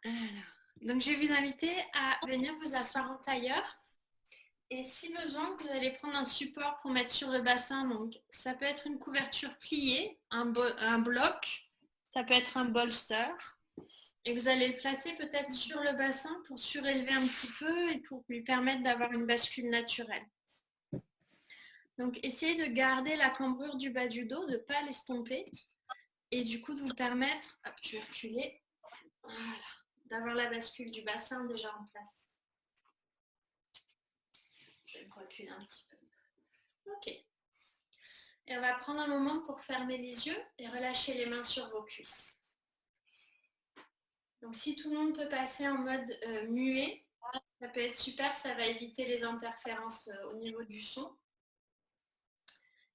Alors, donc je vais vous inviter à venir vous asseoir en tailleur. Et si besoin, vous allez prendre un support pour mettre sur le bassin. Donc, ça peut être une couverture pliée, un bloc, ça peut être un bolster. Et vous allez le placer peut-être sur le bassin pour surélever un petit peu et pour lui permettre d'avoir une bascule naturelle. Donc, essayez de garder la cambrure du bas du dos, de ne pas l'estomper. Et du coup, de vous permettre, hop, je vais reculer, voilà, d'avoir la bascule du bassin déjà en place. Je vais me reculer un petit peu. Ok. Et on va prendre un moment pour fermer les yeux et relâcher les mains sur vos cuisses. Donc si tout le monde peut passer en mode muet, ça peut être super, ça va éviter les interférences au niveau du son.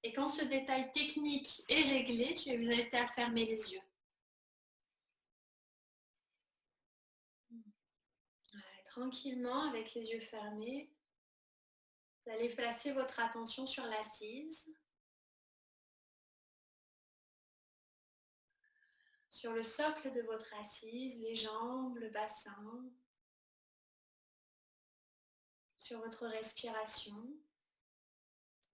Et quand ce détail technique est réglé, je vais vous inviter à fermer les yeux. Ouais, tranquillement, avec les yeux fermés, vous allez placer votre attention sur l'assise, sur le socle de votre assise, les jambes, le bassin, sur votre respiration.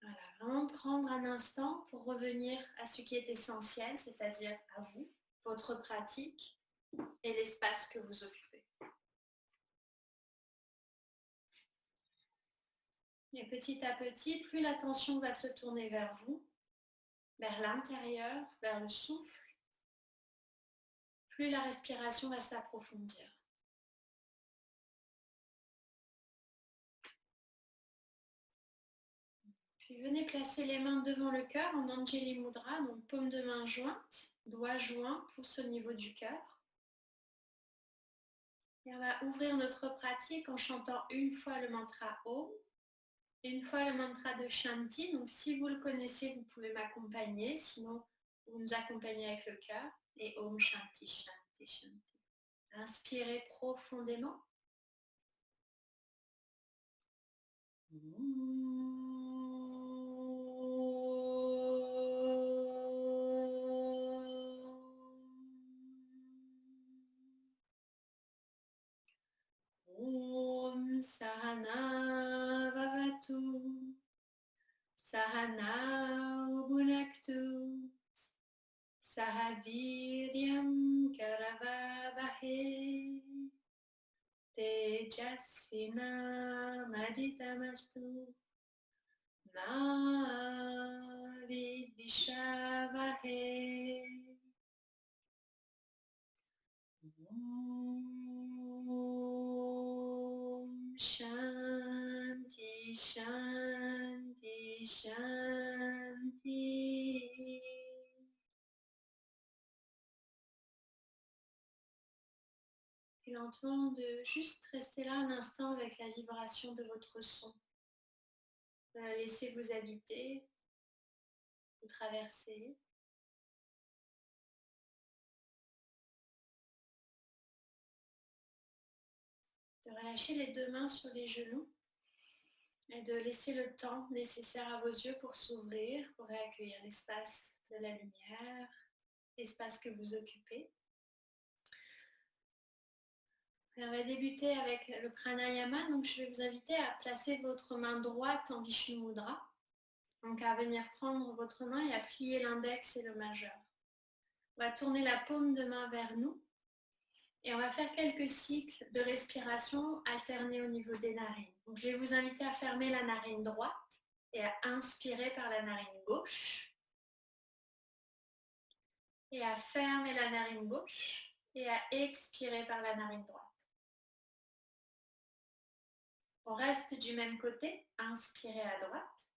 Voilà, vraiment prendre un instant pour revenir à ce qui est essentiel, c'est-à-dire à vous, votre pratique et l'espace que vous occupez. Et petit à petit, plus l'attention va se tourner vers vous, vers l'intérieur, vers le souffle, plus la respiration va s'approfondir. Puis venez placer les mains devant le cœur en Anjali Mudra, donc paume de main jointe, doigts joints, pouce au niveau du cœur. Et on va ouvrir notre pratique en chantant une fois le mantra Om, une fois le mantra de Shanti. Donc si vous le connaissez, vous pouvez m'accompagner, sinon vous nous accompagnez avec le cœur. Et Om Shanti Shanti Shanti. Inspirez profondément. Om Sahana Vavatu Sahana Bhunaktu Sahaviryam Karavavahe Tejasvinamajitamastu Ma Vidvishavahe. Om Shanti Shanti Shanti. Et lentement de juste rester là un instant avec la vibration de votre son. Laissez vous habiter, vous traverser. De relâcher les deux mains sur les genoux et de laisser le temps nécessaire à vos yeux pour s'ouvrir, pour accueillir l'espace de la lumière, l'espace que vous occupez. Et on va débuter avec le pranayama. Donc, je vais vous inviter à placer votre main droite en Vishnu Mudra. Donc, à venir prendre votre main et à plier l'index et le majeur. On va tourner la paume de main vers nous. Et on va faire quelques cycles de respiration alternés au niveau des narines. Donc, je vais vous inviter à fermer la narine droite et à inspirer par la narine gauche. Et à fermer la narine gauche et à expirer par la narine droite. On reste du même côté, inspirez à droite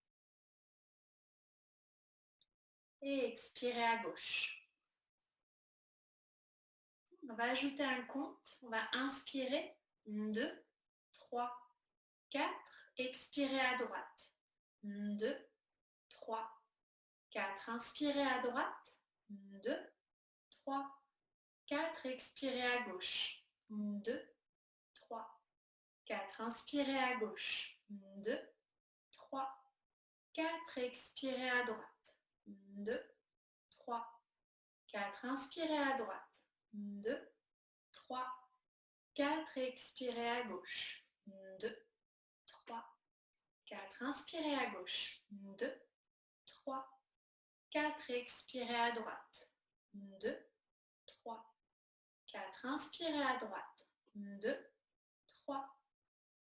et expirez à gauche. On va ajouter un compte, on va inspirer 2, 3, 4, expirez à droite 2, 3, 4, inspirez à droite 2, 3, 4, expirez à gauche 2, 3, 4, inspirez à gauche 2, 3, 4, expirez à droite 2, 3, 4, inspirez à droite 2, 3, 4, expirez à gauche. 2, 3, 4, inspirez à gauche. 2, 3, 4, expirez à droite. 2, 3, 4, inspirez à droite. 2, 3,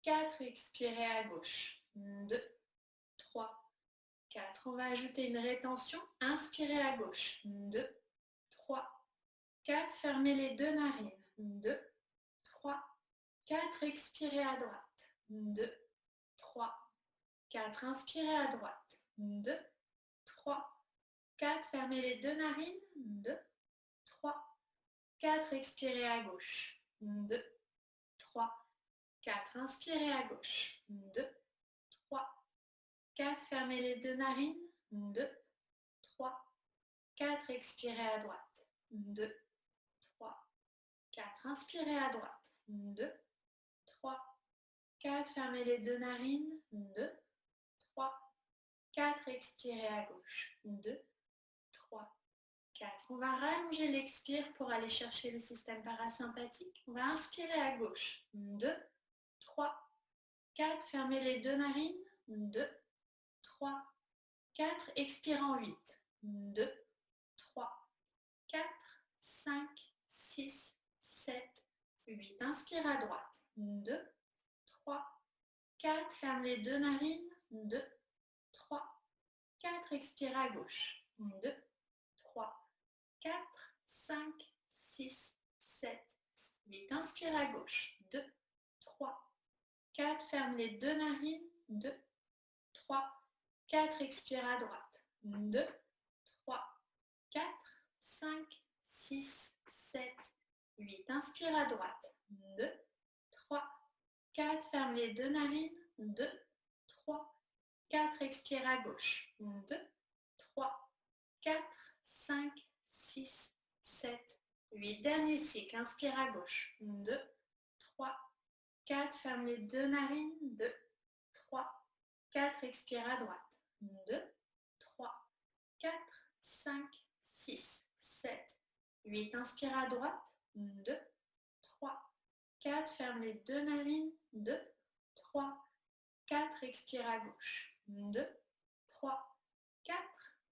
4, expirez à gauche. 2, 3, 4. On va ajouter une rétention. Inspirez à gauche. 2, 3, 4. Fermez les deux narines. 2, 3, 4. Expirez à droite. 2, 3, 4. Inspirez à droite. 2, 3, 4. Fermez les deux narines. 2, 3, 4. Expirez à gauche. 2, 3, 4. Inspirez à gauche. 2, 3, 4. Fermez les deux narines. 2, 3, 4. Expirez à droite. 2, 3, 4. Inspirez à droite. 2, 3, 4. Fermez les deux narines. 2, 3, 4. Expirez à gauche. 2, 3, 4. On va rallonger l'expire pour aller chercher le système parasympathique. On va inspirer à gauche. 2, 3, 4. Fermez les deux narines. 2, 3, 4. Expire en 8. 2, 3, 4, 5, 6, 7, 8. Inspire à droite. 2, 3, 4. Ferme les deux narines. 2, 3, 4. Expire à gauche. 2, 3, 4, 5, 6, 7, 8. Inspire à gauche. 2, 3, 4. Ferme les deux narines. 2, 3, 4. Expire à droite. 2, 3, 4, 5, 6, 7, 8. Inspire à droite. 2, 3, 4. Ferme les deux narines. 2, 3, 4. Expire à gauche. 2, 3, 4, 5, 6, 7, 8. Dernier cycle. Inspire à gauche. 2, 3, 4. Ferme les deux narines. 2, 3, 4. Expire à droite. 2, 3, 4, 5, 6, 7, 8. Inspire à droite. 2, 3, 4. Ferme les deux narines. 2, 3, 4. Expire à gauche. 2, 3, 4,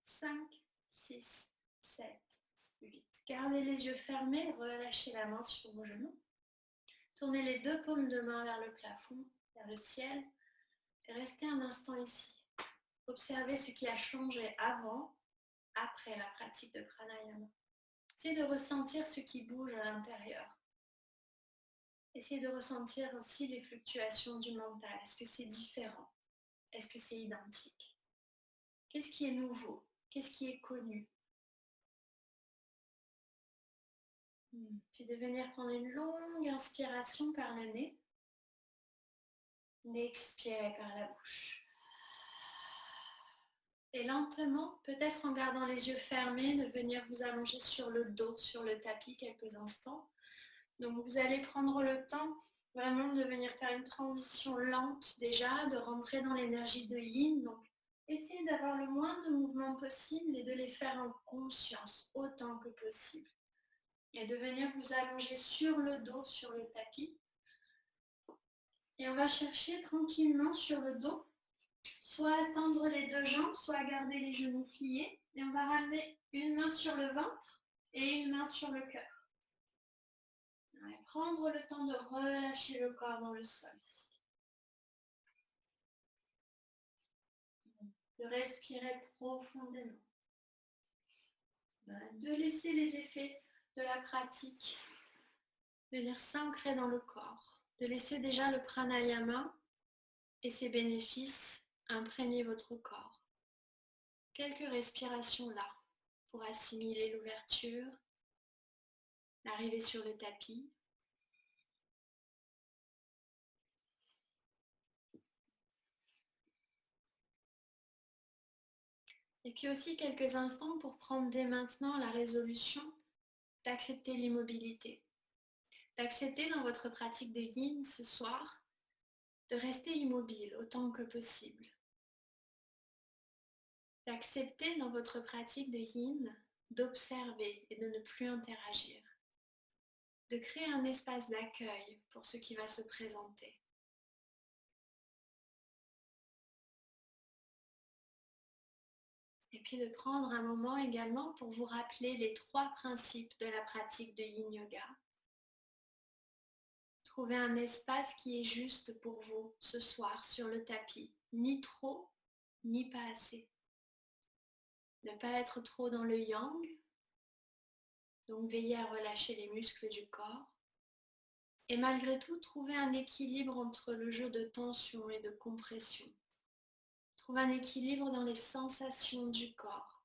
5, 6, 7, 8. Gardez les yeux fermés. Relâchez la main sur vos genoux. Tournez les deux paumes de main vers le plafond, vers le ciel. Et restez un instant ici. Observez ce qui a changé avant, après la pratique de pranayama. Essayez de ressentir ce qui bouge à l'intérieur. Essayez de ressentir aussi les fluctuations du mental. Est-ce que c'est différent? Est-ce que c'est identique? Qu'est-ce qui est nouveau? Qu'est-ce qui est connu? Puis de venir prendre une longue inspiration par le nez. Expirez par la bouche. Et lentement, peut-être en gardant les yeux fermés, de venir vous allonger sur le dos, sur le tapis quelques instants. Donc vous allez prendre le temps vraiment de venir faire une transition lente déjà, de rentrer dans l'énergie de Yin. Donc essayez d'avoir le moins de mouvements possible et de les faire en conscience autant que possible. Et de venir vous allonger sur le dos, sur le tapis. Et on va chercher tranquillement sur le dos, soit à tendre les deux jambes, soit à garder les genoux pliés. Et on va ramener une main sur le ventre et une main sur le cœur. Et prendre le temps de relâcher le corps dans le sol. De respirer profondément. De laisser les effets de la pratique venir s'ancrer dans le corps. De laisser déjà le pranayama et ses bénéfices imprégner votre corps. Quelques respirations là pour assimiler l'ouverture, l'arrivée sur le tapis. Et puis aussi quelques instants pour prendre dès maintenant la résolution d'accepter l'immobilité. D'accepter dans votre pratique de Yin ce soir de rester immobile autant que possible. D'accepter dans votre pratique de Yin d'observer et de ne plus interagir. de créer un espace d'accueil pour ce qui va se présenter. Et puis de prendre un moment également pour vous rappeler les 3 principes de la pratique de Yin Yoga. Trouvez un espace qui est juste pour vous ce soir sur le tapis, ni trop, ni pas assez. Ne pas être trop dans le yang, donc veillez à relâcher les muscles du corps. Et malgré tout, trouvez un équilibre entre le jeu de tension et de compression. Trouvez un équilibre dans les sensations du corps.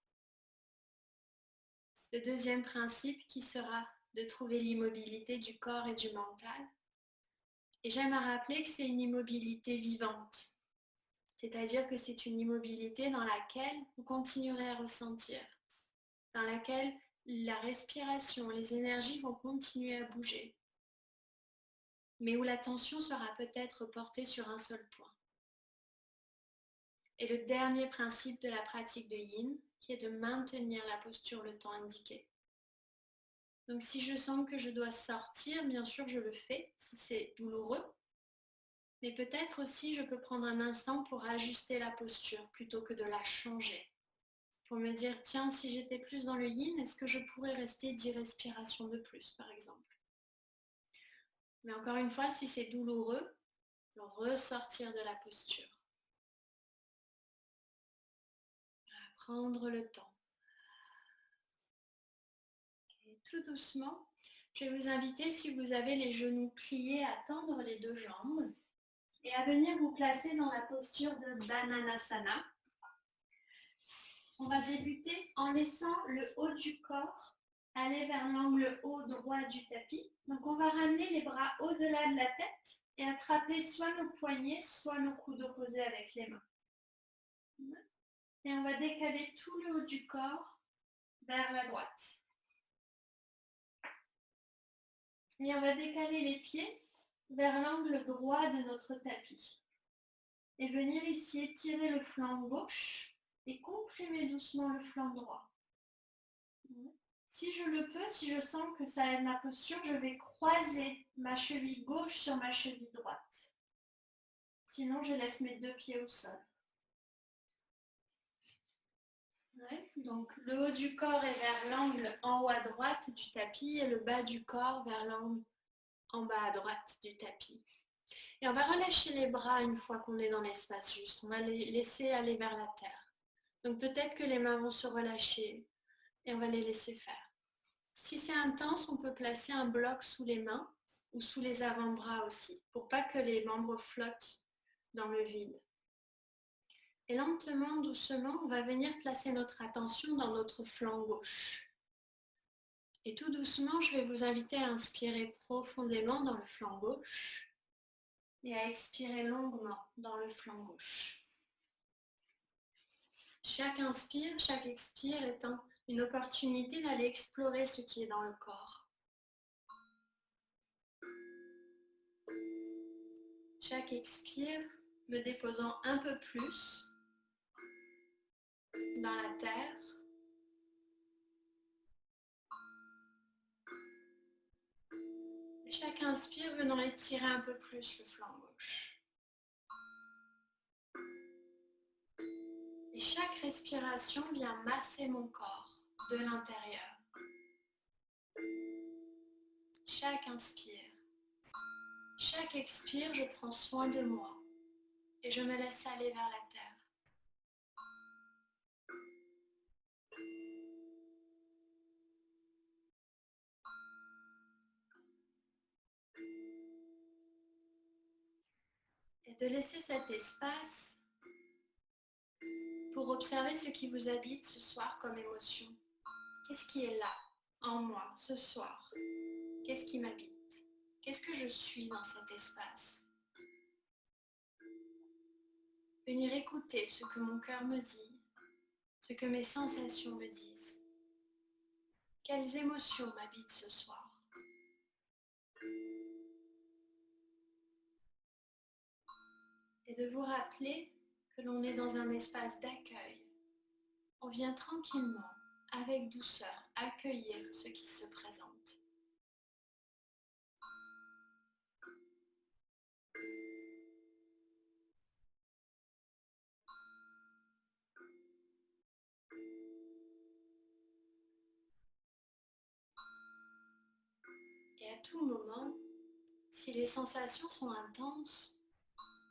Le deuxième principe qui sera de trouver l'immobilité du corps et du mental. Et j'aime à rappeler que c'est une immobilité vivante. C'est-à-dire que c'est une immobilité dans laquelle vous continuerez à ressentir, dans laquelle la respiration, les énergies vont continuer à bouger, mais où l'attention sera peut-être portée sur un seul point. Et le dernier principe de la pratique de Yin, qui est de maintenir la posture le temps indiqué. Donc si je sens que je dois sortir, bien sûr je le fais, si c'est douloureux, mais peut-être aussi je peux prendre un instant pour ajuster la posture plutôt que de la changer. Pour me dire, tiens, si j'étais plus dans le yin, est-ce que je pourrais rester 10 respirations de plus, par exemple? Mais encore une fois, si c'est douloureux, ressortir de la posture. Prendre le temps. Et tout doucement, je vais vous inviter, si vous avez les genoux pliés, à tendre les 2 jambes et à venir vous placer dans la posture de Dhananasana. On va débuter en laissant le haut du corps aller vers l'angle haut droit du tapis. Donc on va ramener les bras au-delà de la tête et attraper soit nos poignets, soit nos coudes opposés avec les mains. Et on va décaler tout le haut du corps vers la droite. Et on va décaler les pieds vers l'angle droit de notre tapis. Et venir ici étirer le flanc gauche et comprimer doucement le flanc droit. Si je le peux, si je sens que ça aide ma posture, je vais croiser ma cheville gauche sur ma cheville droite. Sinon, je laisse mes 2 pieds au sol. Ouais, donc le haut du corps est vers l'angle en haut à droite du tapis et le bas du corps vers l'angle en bas à droite du tapis. Et on va relâcher les bras une fois qu'on est dans l'espace juste. On va les laisser aller vers la terre. Donc peut-être que les mains vont se relâcher et on va les laisser faire. Si c'est intense, on peut placer un bloc sous les mains ou sous les avant-bras aussi, pour pas que les membres flottent dans le vide. Et lentement, doucement, on va venir placer notre attention dans notre flanc gauche. Et tout doucement, je vais vous inviter à inspirer profondément dans le flanc gauche et à expirer longuement dans le flanc gauche. Chaque inspire, chaque expire étant une opportunité d'aller explorer ce qui est dans le corps. Chaque expire me déposant un peu plus dans la terre. Et chaque inspire venant étirer un peu plus le flanc gauche. Et chaque respiration vient masser mon corps de l'intérieur. Chaque inspire. Chaque expire, je prends soin de moi et je me laisse aller vers la terre. Et de laisser cet espace pour observer ce qui vous habite ce soir comme émotion. Qu'est-ce qui est là, en moi, ce soir? Qu'est-ce qui m'habite? Qu'est-ce que je suis dans cet espace? Venir écouter ce que mon cœur me dit, ce que mes sensations me disent. Quelles émotions m'habitent ce soir? Et de vous rappeler que l'on est dans un espace d'accueil. On vient tranquillement, avec douceur, accueillir ce qui se présente. Et à tout moment, si les sensations sont intenses,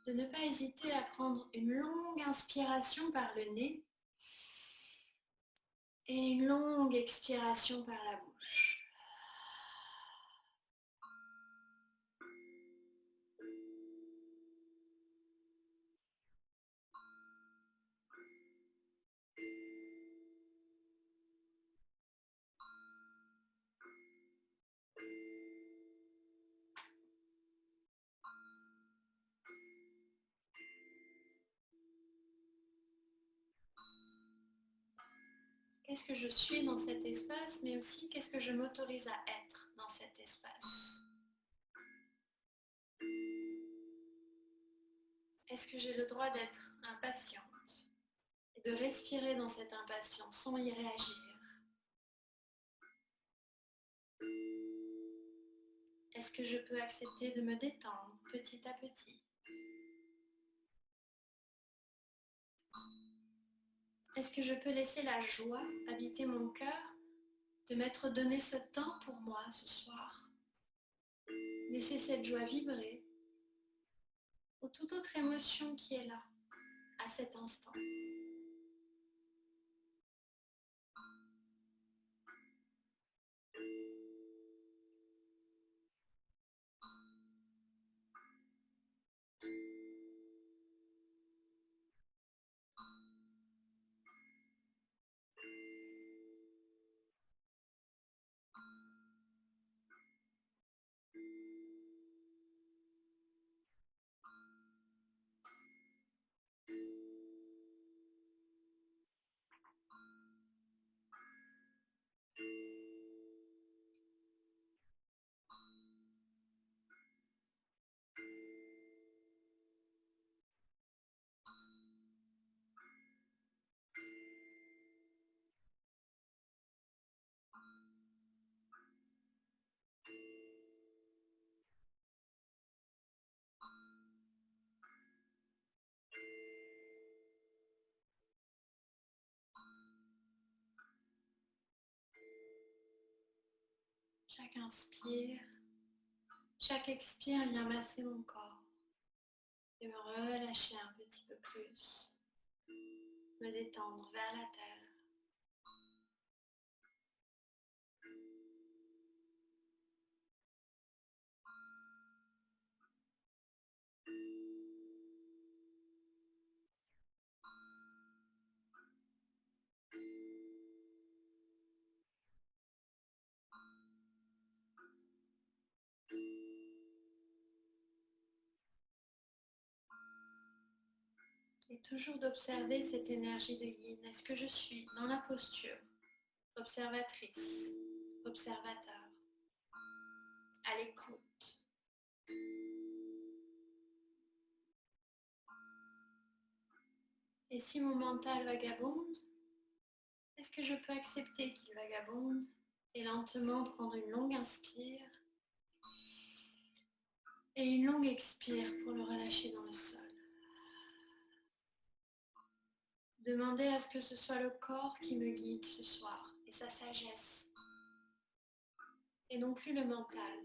de ne pas hésiter à prendre une longue inspiration par le nez et une longue expiration par la bouche. Qu'est-ce que je suis dans cet espace, mais aussi qu'est-ce que je m'autorise à être dans cet espace? Est-ce que j'ai le droit d'être impatiente et de respirer dans cette impatience sans y réagir? Est-ce que je peux accepter de me détendre petit à petit? Est-ce que je peux laisser la joie habiter mon cœur, de m'être donné ce temps pour moi ce soir? Laisser cette joie vibrer, ou toute autre émotion qui est là, à cet instant. Chaque inspire, chaque expire vient masser mon corps et me relâcher un petit peu plus, me détendre vers la terre. Et toujours d'observer cette énergie de yin. Est-ce que je suis dans la posture, observatrice, observateur, à l'écoute? Et si mon mental vagabonde, est-ce que je peux accepter qu'il vagabonde et lentement prendre une longue inspire et une longue expire pour le relâcher dans le sol? Demander à ce que ce soit le corps qui me guide ce soir et sa sagesse et non plus le mental.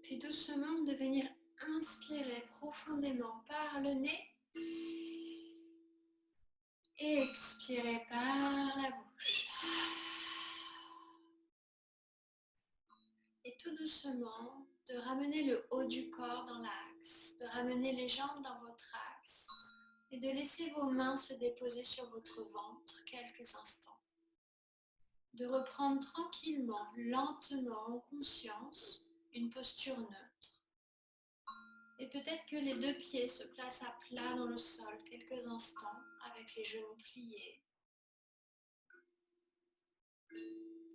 Puis doucement de venir inspirer profondément par le nez et expirer par la bouche. Et tout doucement, de ramener le haut du corps dans l'axe, de ramener les jambes dans votre axe et de laisser vos mains se déposer sur votre ventre quelques instants. De reprendre tranquillement, lentement, en conscience, une posture neutre. Et peut-être que les deux pieds se placent à plat dans le sol quelques instants avec les genoux pliés.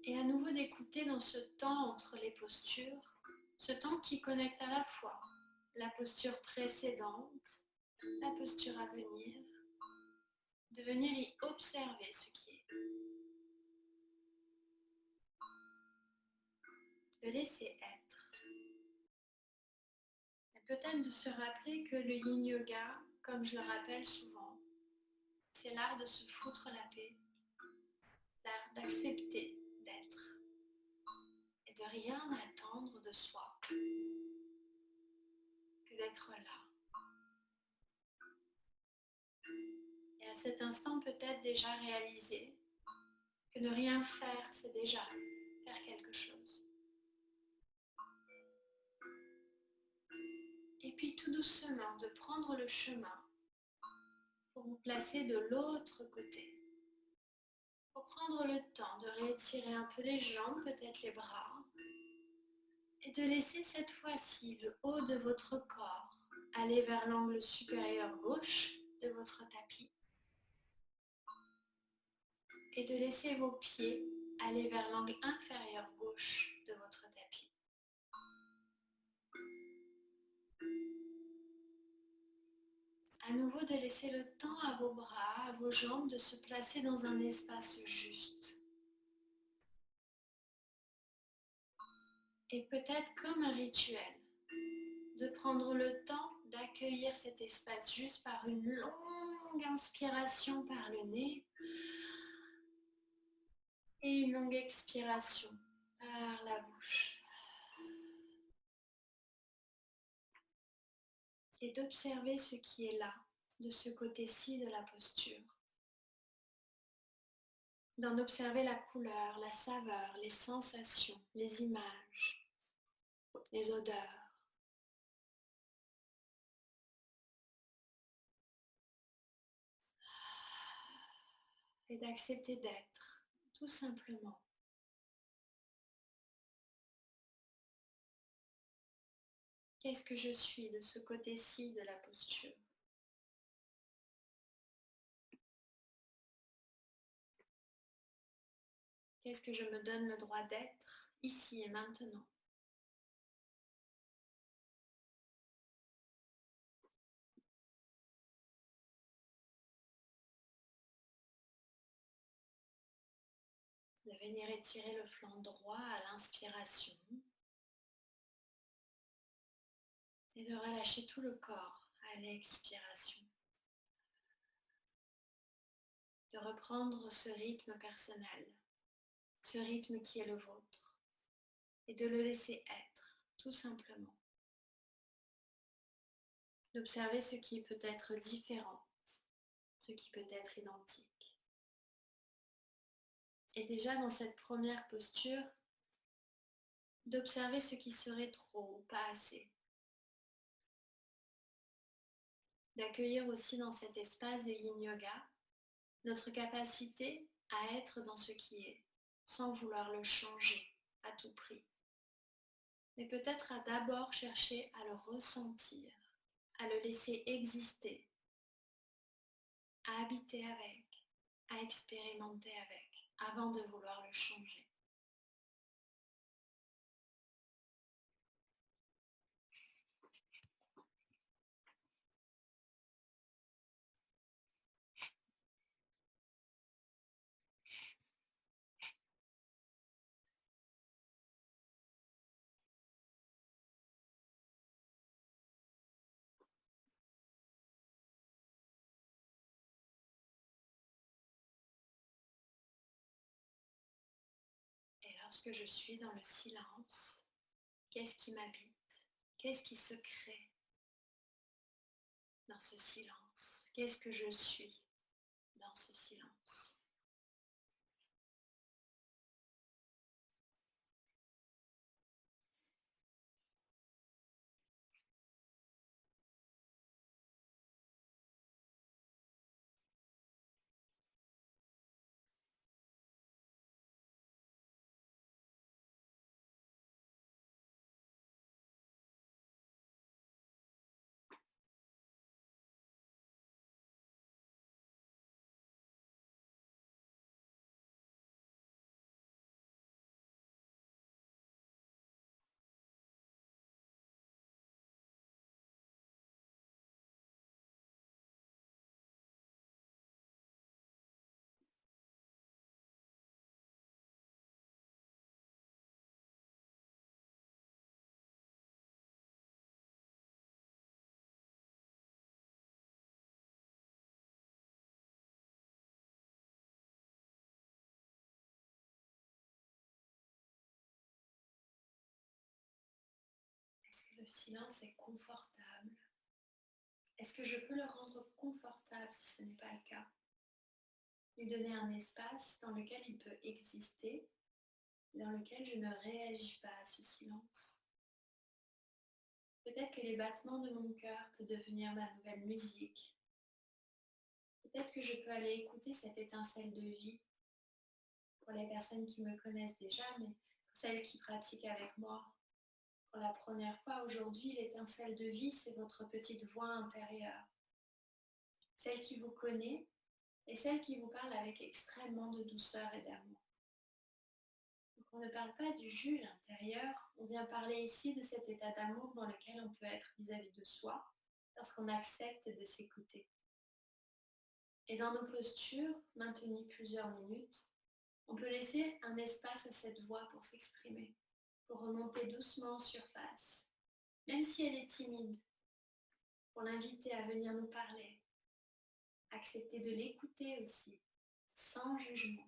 Et à nouveau d'écouter dans ce temps entre les postures, ce temps qui connecte à la fois la posture précédente, la posture à venir, de venir y observer ce qui est. De laisser être. Et peut-être de se rappeler que le yin yoga, comme je le rappelle souvent, c'est l'art de se foutre la paix d'accepter d'être et de rien attendre de soi que d'être là. Et à cet instant, peut-être déjà réaliser que ne rien faire, c'est déjà faire quelque chose. Et puis tout doucement, de prendre le chemin pour vous placer de l'autre côté. Pour prendre le temps de réétirer un peu les jambes, peut-être les bras, et de laisser cette fois-ci le haut de votre corps aller vers l'angle supérieur gauche de votre tapis et de laisser vos pieds aller vers l'angle inférieur gauche de votre tapis. À nouveau, de laisser le temps à vos bras, à vos jambes de se placer dans un espace juste. Et peut-être comme un rituel, de prendre le temps d'accueillir cet espace juste par une longue inspiration par le nez et une longue expiration par la bouche. Et d'observer ce qui est là, de ce côté-ci de la posture. D'en observer la couleur, la saveur, les sensations, les images, les odeurs. Et d'accepter d'être, tout simplement. Qu'est-ce que je suis de ce côté-ci de la posture? Qu'est-ce que je me donne le droit d'être ici et maintenant? De venir étirer le flanc droit à l'inspiration et de relâcher tout le corps à l'expiration. De reprendre ce rythme personnel, ce rythme qui est le vôtre, et de le laisser être, tout simplement. D'observer ce qui peut être différent, ce qui peut être identique. Et déjà dans cette première posture, d'observer ce qui serait trop ou pas assez. D'accueillir aussi dans cet espace de Yin Yoga notre capacité à être dans ce qui est, sans vouloir le changer à tout prix. Mais peut-être à d'abord chercher à le ressentir, à le laisser exister, à habiter avec, à expérimenter avec, avant de vouloir le changer. Et lorsque je suis dans le silence, qu'est-ce qui m'habite? Qu'est-ce qui se crée dans ce silence? Qu'est-ce que je suis dans ce silence? Le silence est confortable. Est-ce que je peux le rendre confortable si ce n'est pas le cas? Lui donner un espace dans lequel il peut exister, dans lequel je ne réagis pas à ce silence. Peut-être que les battements de mon cœur peuvent devenir ma nouvelle musique. Peut-être que je peux aller écouter cette étincelle de vie pour les personnes qui me connaissent déjà, mais pour celles qui pratiquent avec moi pour la première fois aujourd'hui, l'étincelle de vie, c'est votre petite voix intérieure. Celle qui vous connaît et celle qui vous parle avec extrêmement de douceur et d'amour. Donc on ne parle pas du juge intérieur, on vient parler ici de cet état d'amour dans lequel on peut être vis-à-vis de soi lorsqu'on accepte de s'écouter. Et dans nos postures, maintenues plusieurs minutes, on peut laisser un espace à cette voix pour s'exprimer, pour remonter doucement en surface, même si elle est timide, pour l'inviter à venir nous parler. Accepter de l'écouter aussi, sans jugement.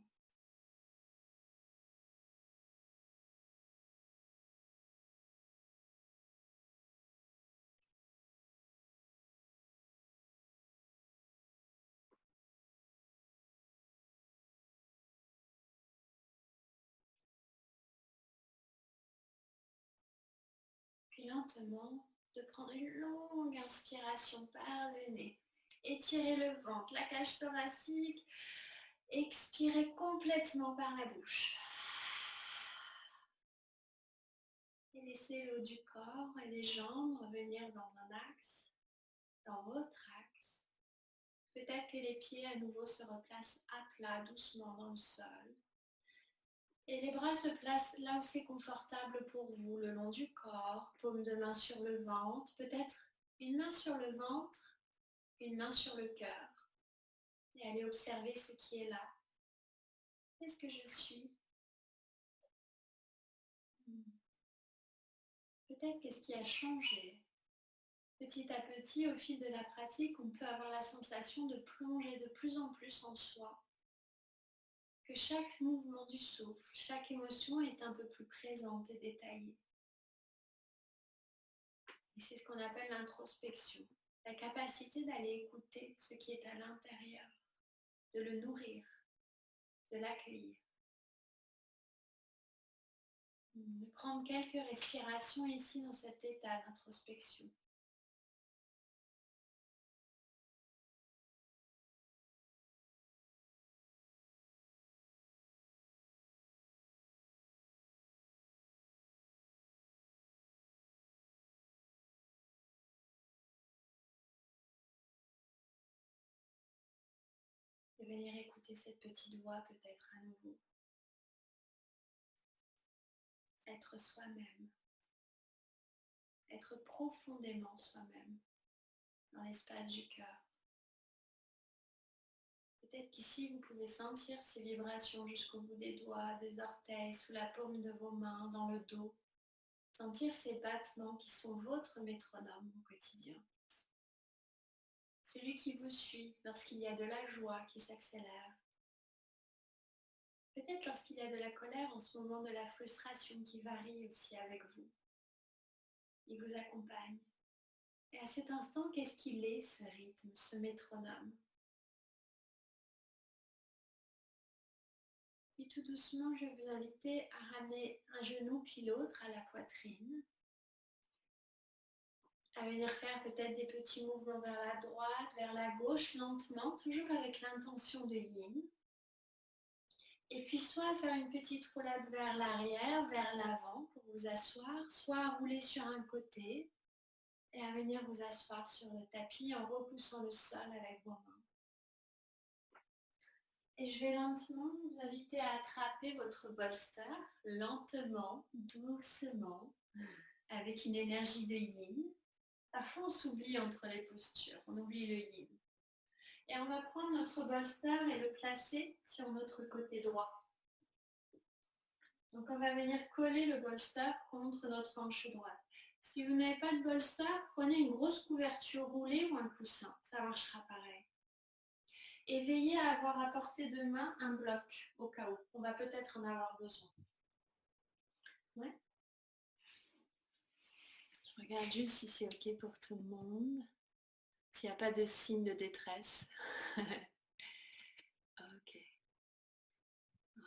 Puis lentement, de prendre une longue inspiration par le nez. Étirez le ventre, la cage thoracique. Expirez complètement par la bouche. Et laissez le haut du corps et les jambes revenir dans un axe, dans votre axe. Peut-être que les pieds à nouveau se replacent à plat, doucement dans le sol. Et les bras se placent là où c'est confortable pour vous, le long du corps, paume de main sur le ventre, peut-être une main sur le ventre, une main sur le cœur. Et allez observer ce qui est là. Qu'est-ce que je suis? Peut-être qu'est-ce qui a changé? Petit à petit, au fil de la pratique, on peut avoir la sensation de plonger de plus en plus en soi. Que chaque mouvement du souffle, chaque émotion est un peu plus présente et détaillée. Et c'est ce qu'on appelle l'introspection, la capacité d'aller écouter ce qui est à l'intérieur, de le nourrir, de l'accueillir. De prendre quelques respirations ici dans cet état d'introspection. Et venir écouter cette petite voix peut-être à nouveau. Être soi-même. Être profondément soi-même dans l'espace du cœur. Peut-être qu'ici, vous pouvez sentir ces vibrations jusqu'au bout des doigts, des orteils, sous la paume de vos mains, dans le dos. Sentir ces battements qui sont votre métronome au quotidien. Celui qui vous suit lorsqu'il y a de la joie qui s'accélère. Peut-être lorsqu'il y a de la colère, en ce moment de la frustration qui varie aussi avec vous. Il vous accompagne. Et à cet instant, qu'est-ce qu'il est, ce rythme, ce métronome? Puis tout doucement, je vais vous inviter à ramener un genou puis l'autre à la poitrine. À venir faire peut-être des petits mouvements vers la droite, vers la gauche, lentement, toujours avec l'intention de yin. Et puis soit faire une petite roulade vers l'arrière, vers l'avant pour vous asseoir, soit à rouler sur un côté et à venir vous asseoir sur le tapis en repoussant le sol avec vos mains. Et je vais lentement vous inviter à attraper votre bolster, lentement, doucement, avec une énergie de yin. Parfois on s'oublie entre les postures, on oublie le yin. Et on va prendre notre bolster et le placer sur notre côté droit. Donc on va venir coller le bolster contre notre hanche droite. Si vous n'avez pas de bolster, prenez une grosse couverture roulée ou un coussin, ça marchera pareil. Et veillez à avoir à portée de main un bloc au cas où. On va peut-être en avoir besoin. Ouais. Je regarde juste si c'est OK pour tout le monde. S'il n'y a pas de signe de détresse. OK. Ouais.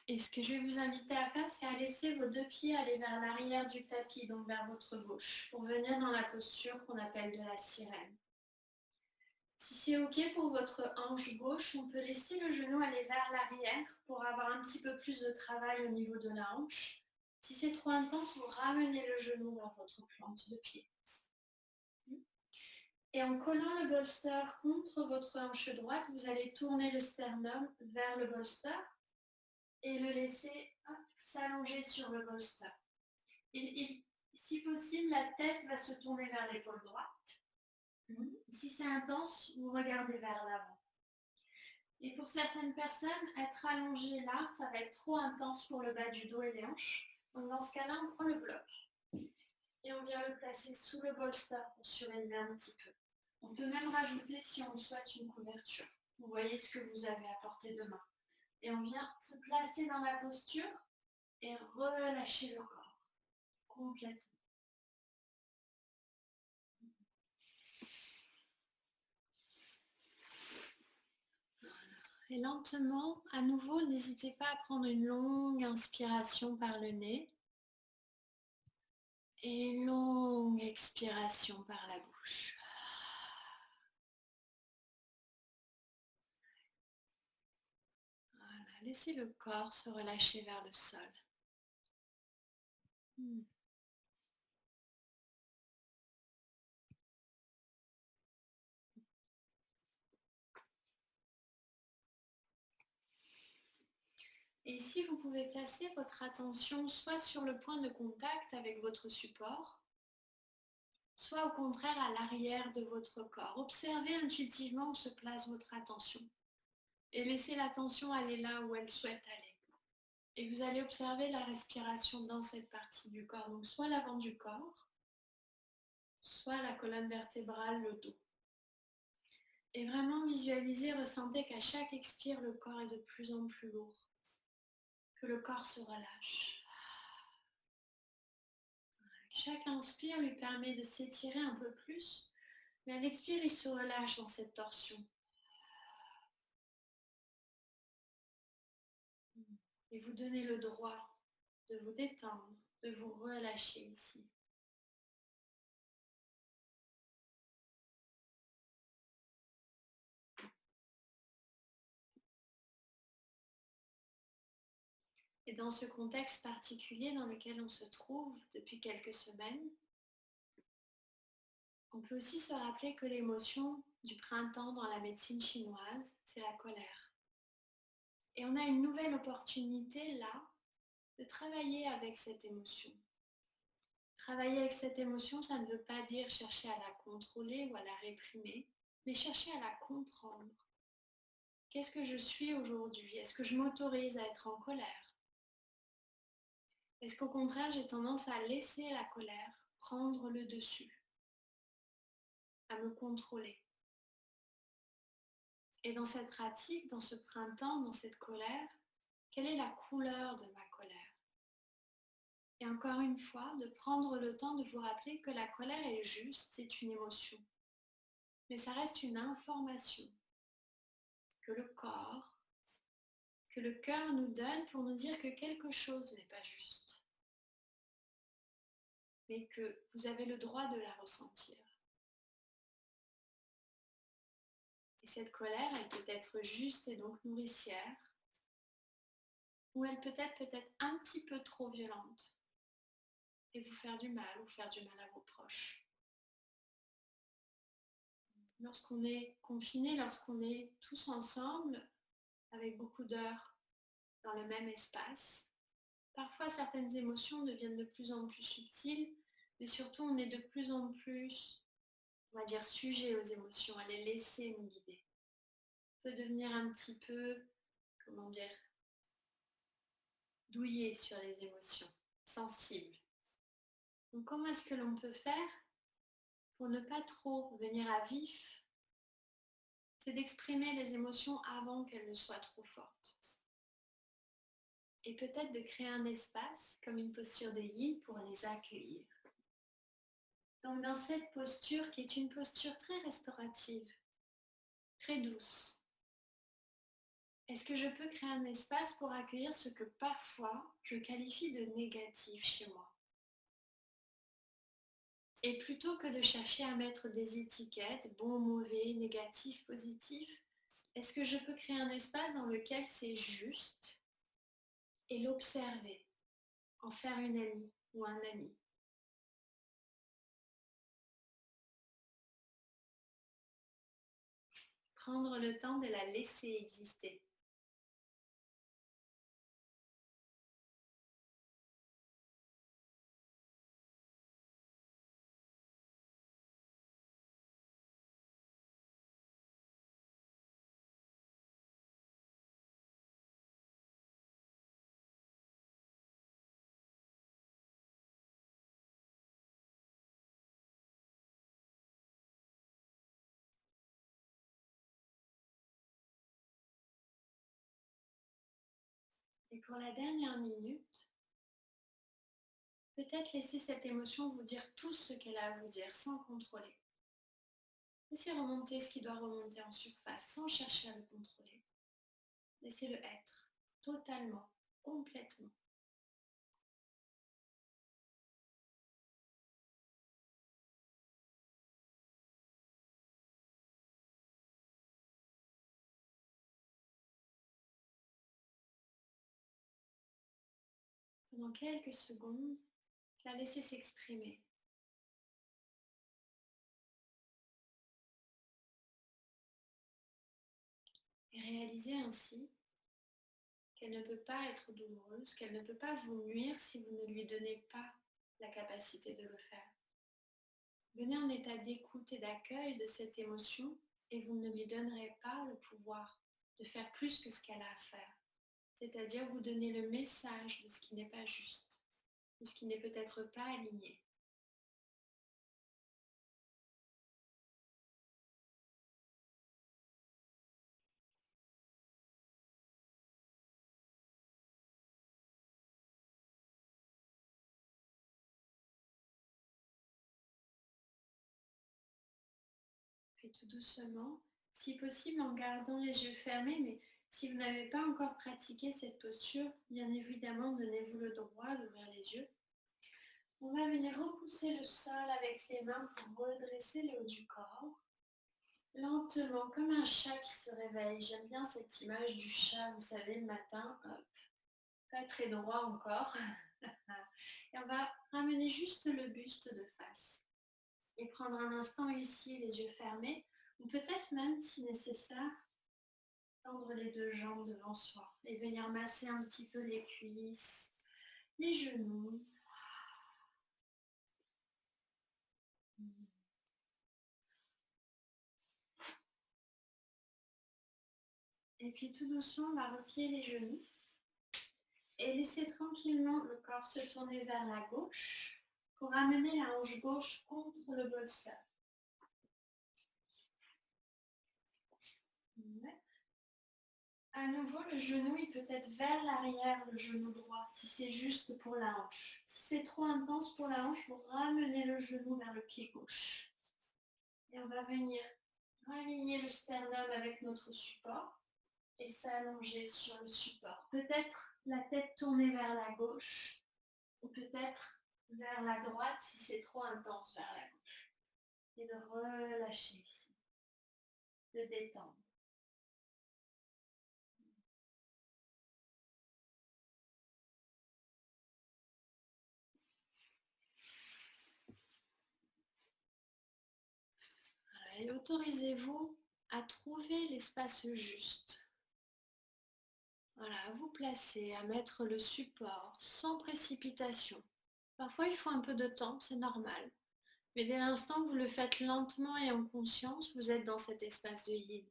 Et ce que je vais vous inviter à faire, c'est à laisser vos deux pieds aller vers l'arrière du tapis, donc vers votre gauche, pour venir dans la posture qu'on appelle de la sirène. Si c'est OK pour votre hanche gauche, on peut laisser le genou aller vers l'arrière pour avoir un petit peu plus de travail au niveau de la hanche. Si c'est trop intense, vous ramenez le genou vers votre plante de pied. Et en collant le bolster contre votre hanche droite, vous allez tourner le sternum vers le bolster et le laisser s'allonger sur le bolster. Si possible, la tête va se tourner vers l'épaule droite. Si c'est intense, vous regardez vers l'avant. Et pour certaines personnes, être allongé là, ça va être trop intense pour le bas du dos et les hanches. Donc dans ce cas-là, on prend le bloc et on vient le placer sous le bolster pour surélever un petit peu. On peut même rajouter, si on le souhaite, une couverture. Vous voyez ce que vous avez à portée de main. Et on vient se placer dans la posture et relâcher le corps complètement. Et lentement, à nouveau, n'hésitez pas à prendre une longue inspiration par le nez et une longue expiration par la bouche. Voilà, laissez le corps se relâcher vers le sol. Et ici, vous pouvez placer votre attention soit sur le point de contact avec votre support, soit au contraire à l'arrière de votre corps. Observez intuitivement où se place votre attention et laissez l'attention aller là où elle souhaite aller. Et vous allez observer la respiration dans cette partie du corps, donc soit l'avant du corps, soit la colonne vertébrale, le dos. Et vraiment visualisez, ressentez qu'à chaque expire, le corps est de plus en plus lourd, que le corps se relâche. Chaque inspire lui permet de s'étirer un peu plus, mais à l'expire, il se relâche dans cette torsion. Et vous donnez le droit de vous détendre, de vous relâcher ici. Et dans ce contexte particulier dans lequel on se trouve depuis quelques semaines, on peut aussi se rappeler que l'émotion du printemps dans la médecine chinoise, c'est la colère. Et on a une nouvelle opportunité là de travailler avec cette émotion. Travailler avec cette émotion, ça ne veut pas dire chercher à la contrôler ou à la réprimer, mais chercher à la comprendre. Qu'est-ce que je suis aujourd'hui? Est-ce que je m'autorise à être en colère? Est-ce qu'au contraire, j'ai tendance à laisser la colère prendre le dessus, à me contrôler? Et dans cette pratique, dans ce printemps, dans cette colère, quelle est la couleur de ma colère? Et encore une fois, de prendre le temps de vous rappeler que la colère est juste, c'est une émotion. Mais ça reste une information que le corps, que le cœur nous donne pour nous dire que quelque chose n'est pas juste. Mais que vous avez le droit de la ressentir. Et cette colère, elle peut être juste et donc nourricière, ou elle peut être un petit peu trop violente et vous faire du mal ou faire du mal à vos proches. Lorsqu'on est confiné, lorsqu'on est tous ensemble, avec beaucoup d'heures dans le même espace, parfois certaines émotions deviennent de plus en plus subtiles, mais surtout on est de plus en plus, on va dire, sujet aux émotions, à les laisser nous guider. On peut devenir un petit peu, comment dire, douillé sur les émotions, sensible. Donc comment est-ce que l'on peut faire pour ne pas trop venir à vif? C'est d'exprimer les émotions avant qu'elles ne soient trop fortes. et peut-être de créer un espace comme une posture de yin pour les accueillir. Donc dans cette posture qui est une posture très restaurative, très douce, est-ce que je peux créer un espace pour accueillir ce que parfois je qualifie de négatif chez moi? Et plutôt que de chercher à mettre des étiquettes, bon, mauvais, négatif, positif, est-ce que je peux créer un espace dans lequel c'est juste et l'observer, en faire une amie ou un ami? Prendre le temps de la laisser exister. Et pour la dernière minute, peut-être laisser cette émotion vous dire tout ce qu'elle a à vous dire sans contrôler. Laissez remonter ce qui doit remonter en surface sans chercher à le contrôler. Laissez-le être, totalement, complètement. Pendant quelques secondes, la laisser s'exprimer. Et réaliser ainsi qu'elle ne peut pas être douloureuse, qu'elle ne peut pas vous nuire si vous ne lui donnez pas la capacité de le faire. Venez en état d'écoute et d'accueil de cette émotion et vous ne lui donnerez pas le pouvoir de faire plus que ce qu'elle a à faire. C'est-à-dire vous donner le message de ce qui n'est pas juste, de ce qui n'est peut-être pas aligné. Puis tout doucement, si possible en gardant les yeux fermés, mais si vous n'avez pas encore pratiqué cette posture, bien évidemment, donnez-vous le droit d'ouvrir les yeux. On va venir repousser le sol avec les mains pour redresser le haut du corps. Lentement, comme un chat qui se réveille. J'aime bien cette image du chat, vous savez, le matin, hop, pas très droit encore. Et on va ramener juste le buste de face. Et prendre un instant ici, les yeux fermés, ou peut-être même, si nécessaire, tendre les deux jambes devant soi et venir masser un petit peu les cuisses, les genoux. Et puis tout doucement, on va replier les genoux et laisser tranquillement le corps se tourner vers la gauche pour amener la hanche gauche contre le bolster. Ouais. À nouveau, le genou, il peut être vers l'arrière, le genou droit, si c'est juste pour la hanche. Si c'est trop intense pour la hanche, vous ramenez le genou vers le pied gauche. Et on va venir aligner le sternum avec notre support et s'allonger sur le support. Peut-être la tête tournée vers la gauche ou peut-être vers la droite si c'est trop intense vers la gauche. Et de relâcher ici, de détendre. Voilà, et autorisez-vous à trouver l'espace juste. Voilà, à vous placer, à mettre le support sans précipitation. Parfois, il faut un peu de temps, c'est normal. Mais dès l'instant où vous le faites lentement et en conscience, vous êtes dans cet espace de yin.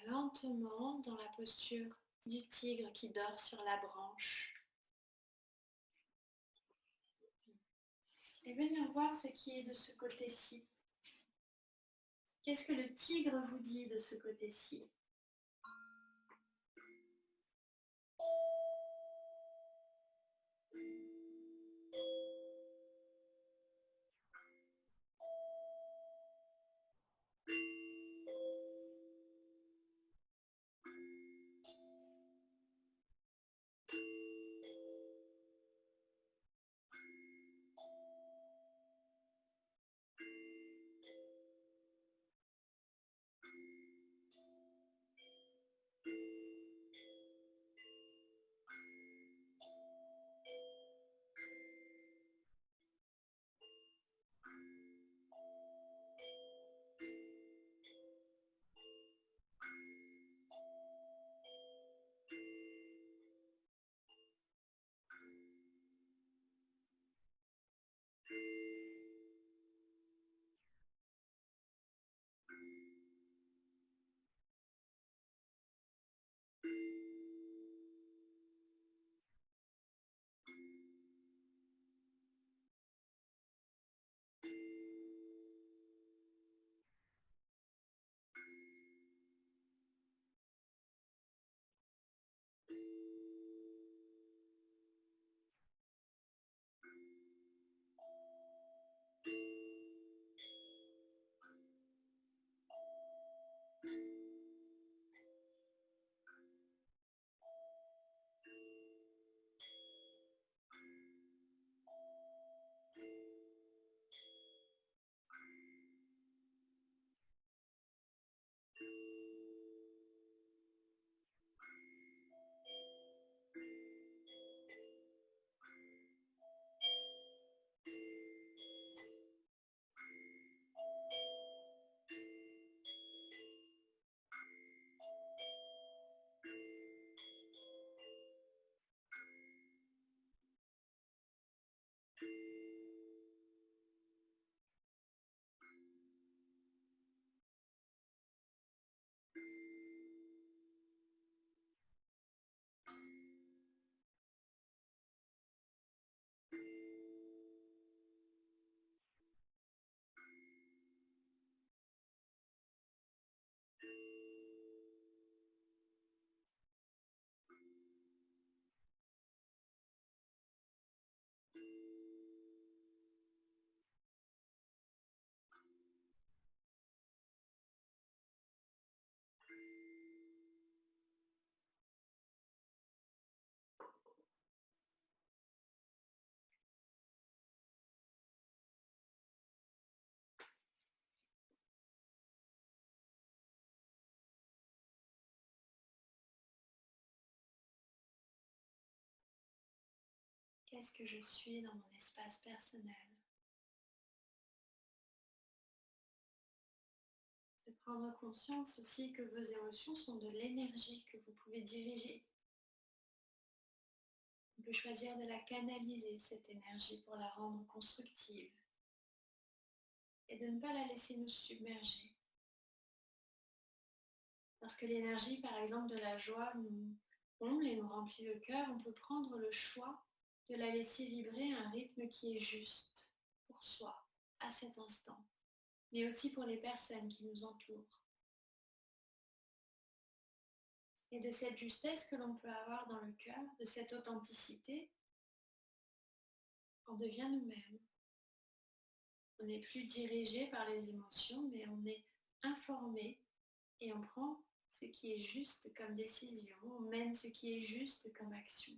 Lentement, dans la posture du tigre qui dort sur la branche. Et venir voir ce qui est de ce côté-ci. Qu'est-ce que le tigre vous dit de ce côté-ci? Qu'est-ce que je suis dans mon espace personnel? De prendre conscience aussi que vos émotions sont de l'énergie que vous pouvez diriger. On peut choisir de la canaliser, cette énergie, pour la rendre constructive et de ne pas la laisser nous submerger. Lorsque l'énergie, par exemple, de la joie nous comble et nous remplit le cœur, on peut prendre le choix de la laisser vibrer à un rythme qui est juste pour soi, à cet instant, mais aussi pour les personnes qui nous entourent. Et de cette justesse que l'on peut avoir dans le cœur, de cette authenticité, on devient nous-mêmes. On n'est plus dirigé par les émotions, mais on est informé et on prend ce qui est juste comme décision, on mène ce qui est juste comme action.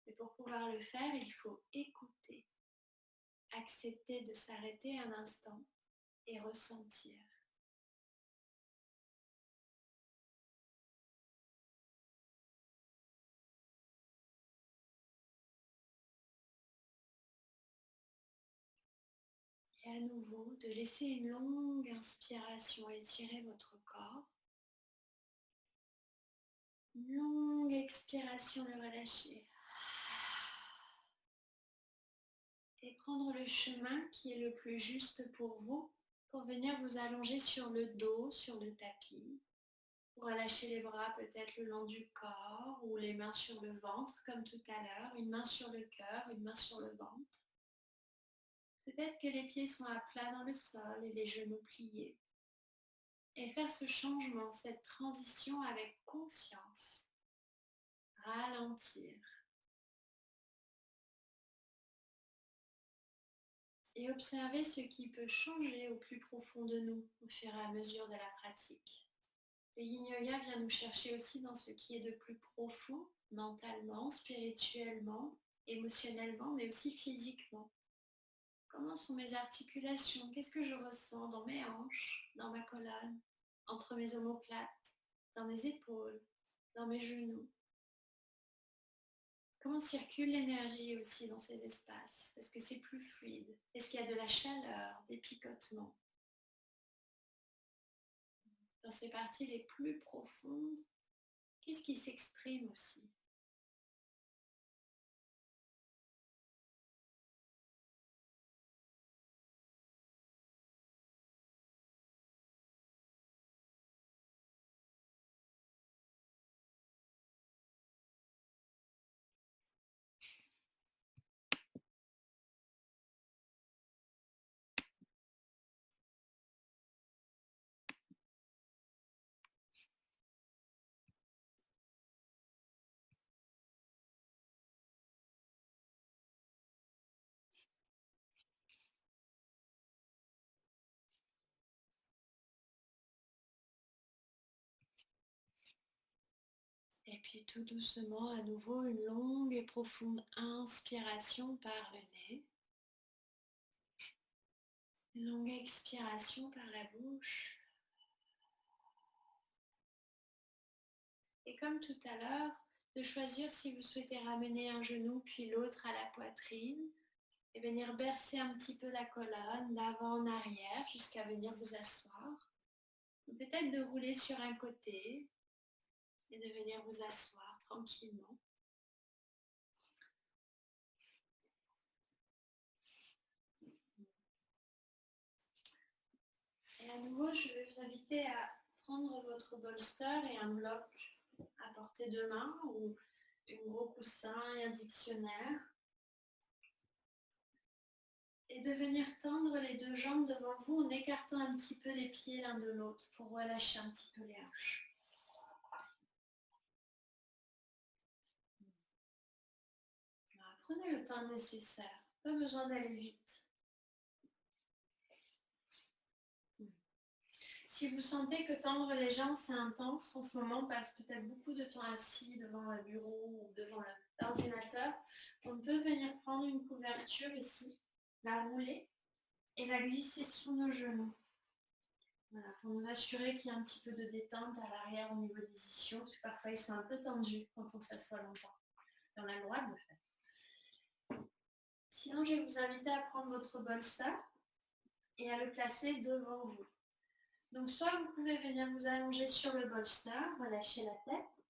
Et pour pouvoir le faire, il faut écouter, accepter de s'arrêter un instant et ressentir. Et à nouveau, de laisser une longue inspiration étirer votre corps. Une longue expiration, le relâcher. Et prendre le chemin qui est le plus juste pour vous, pour venir vous allonger sur le dos, sur le tapis. Relâchez les bras peut-être le long du corps ou les mains sur le ventre comme tout à l'heure. Une main sur le cœur, une main sur le ventre. Peut-être que les pieds sont à plat dans le sol et les genoux pliés. Et faire ce changement, cette transition avec conscience. Ralentir. Et observer ce qui peut changer au plus profond de nous au fur et à mesure de la pratique. Le Yin Yoga vient nous chercher aussi dans ce qui est de plus profond, mentalement, spirituellement, émotionnellement, mais aussi physiquement. Comment sont mes articulations? Qu'est-ce que je ressens dans mes hanches, dans ma colonne, entre mes omoplates, dans mes épaules, dans mes genoux? Comment circule l'énergie aussi dans ces espaces? Est-ce que c'est plus fluide? Est-ce qu'il y a de la chaleur, des picotements? Dans ces parties les plus profondes, qu'est-ce qui s'exprime aussi? Et puis tout doucement, à nouveau, une longue et profonde inspiration par le nez. Une longue expiration par la bouche. Et comme tout à l'heure, de choisir si vous souhaitez ramener un genou puis l'autre à la poitrine et venir bercer un petit peu la colonne d'avant en arrière jusqu'à venir vous asseoir. Ou peut-être de rouler sur un côté et de venir vous asseoir tranquillement. Et à nouveau, je vais vous inviter à prendre votre bolster et un bloc à portée de main ou un gros coussin et un dictionnaire. Et de venir tendre les deux jambes devant vous en écartant un petit peu les pieds l'un de l'autre pour relâcher un petit peu les hanches. Alors, prenez le temps nécessaire, pas besoin d'aller vite. Si vous sentez que tendre les jambes c'est intense en ce moment, on passe peut-être beaucoup de temps assis devant un bureau ou devant l'ordinateur, on peut venir prendre une couverture ici, la rouler et la glisser sous nos genoux. Voilà, pour nous assurer qu'il y a un petit peu de détente à l'arrière au niveau des ischions, parce que parfois ils sont un peu tendus quand on s'assoit longtemps. Et on a le droit de le faire. Sinon, je vais vous inviter à prendre votre bolster et à le placer devant vous. Donc soit vous pouvez venir vous allonger sur le bolster, relâcher la tête,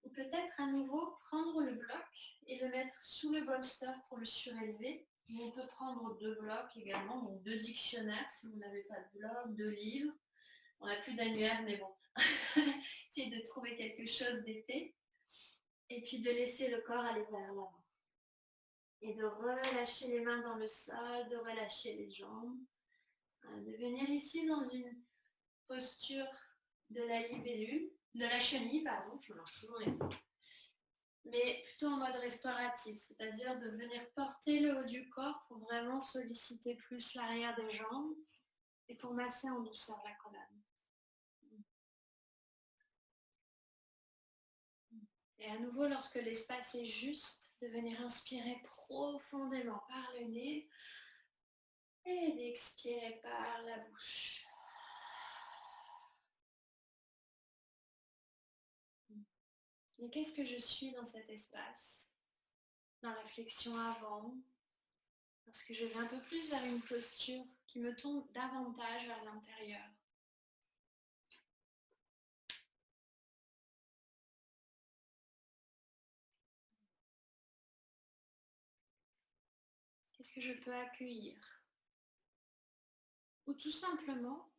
ou peut-être à nouveau prendre le bloc et le mettre sous le bolster pour le surélever. On peut prendre deux blocs également, donc deux dictionnaires si vous n'avez pas de bloc, deux livres. On n'a plus d'annuaire, mais bon, essayez de trouver quelque chose d'été. Et puis de laisser le corps aller vers l'avant. Et de relâcher les mains dans le sol, de relâcher les jambes. De venir ici dans une posture de la libellule, de la chenille, pardon, je mélange toujours les mots, mais plutôt en mode restauratif, c'est-à-dire de venir porter le haut du corps pour vraiment solliciter plus l'arrière des jambes et pour masser en douceur la colonne. Et à nouveau, lorsque l'espace est juste, de venir inspirer profondément par le nez et d'expirer par la bouche. Et qu'est-ce que je suis dans cet espace? Dans la flexion avant, parce que je vais un peu plus vers une posture qui me tourne davantage vers l'intérieur. Qu'est-ce que je peux accueillir? Ou tout simplement,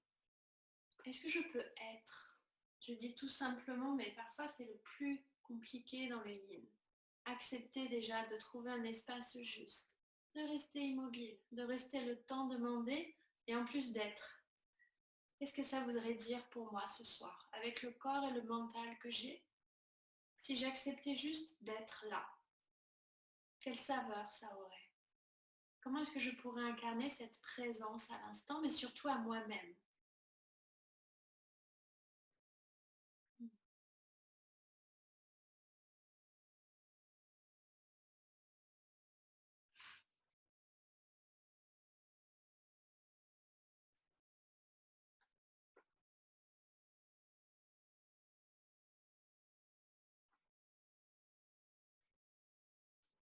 est-ce que je peux être Je dis tout simplement, mais parfois c'est le plus compliqué dans le yin. Accepter déjà de trouver un espace juste, de rester immobile, de rester le temps demandé et en plus d'être. Qu'est-ce que ça voudrait dire pour moi ce soir, avec le corps et le mental que j'ai, si j'acceptais juste d'être là? Quelle saveur ça aurait? Comment est-ce que je pourrais incarner cette présence à l'instant, mais surtout à moi-même?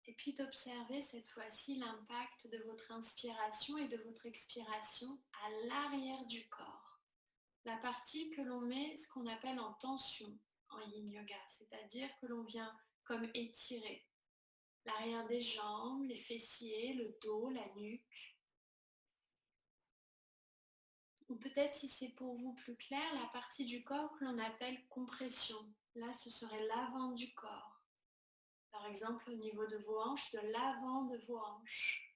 Et puis d'observer cette fois-ci l'impact de votre inspiration et de votre expiration à l'arrière du corps. La partie que l'on met, ce qu'on appelle en tension en yin yoga, c'est-à-dire que l'on vient comme étirer l'arrière des jambes, les fessiers, le dos, la nuque. Ou peut-être si c'est pour vous plus clair, la partie du corps que l'on appelle compression. Là, ce serait l'avant du corps. Par exemple, au niveau de vos hanches, de l'avant de vos hanches.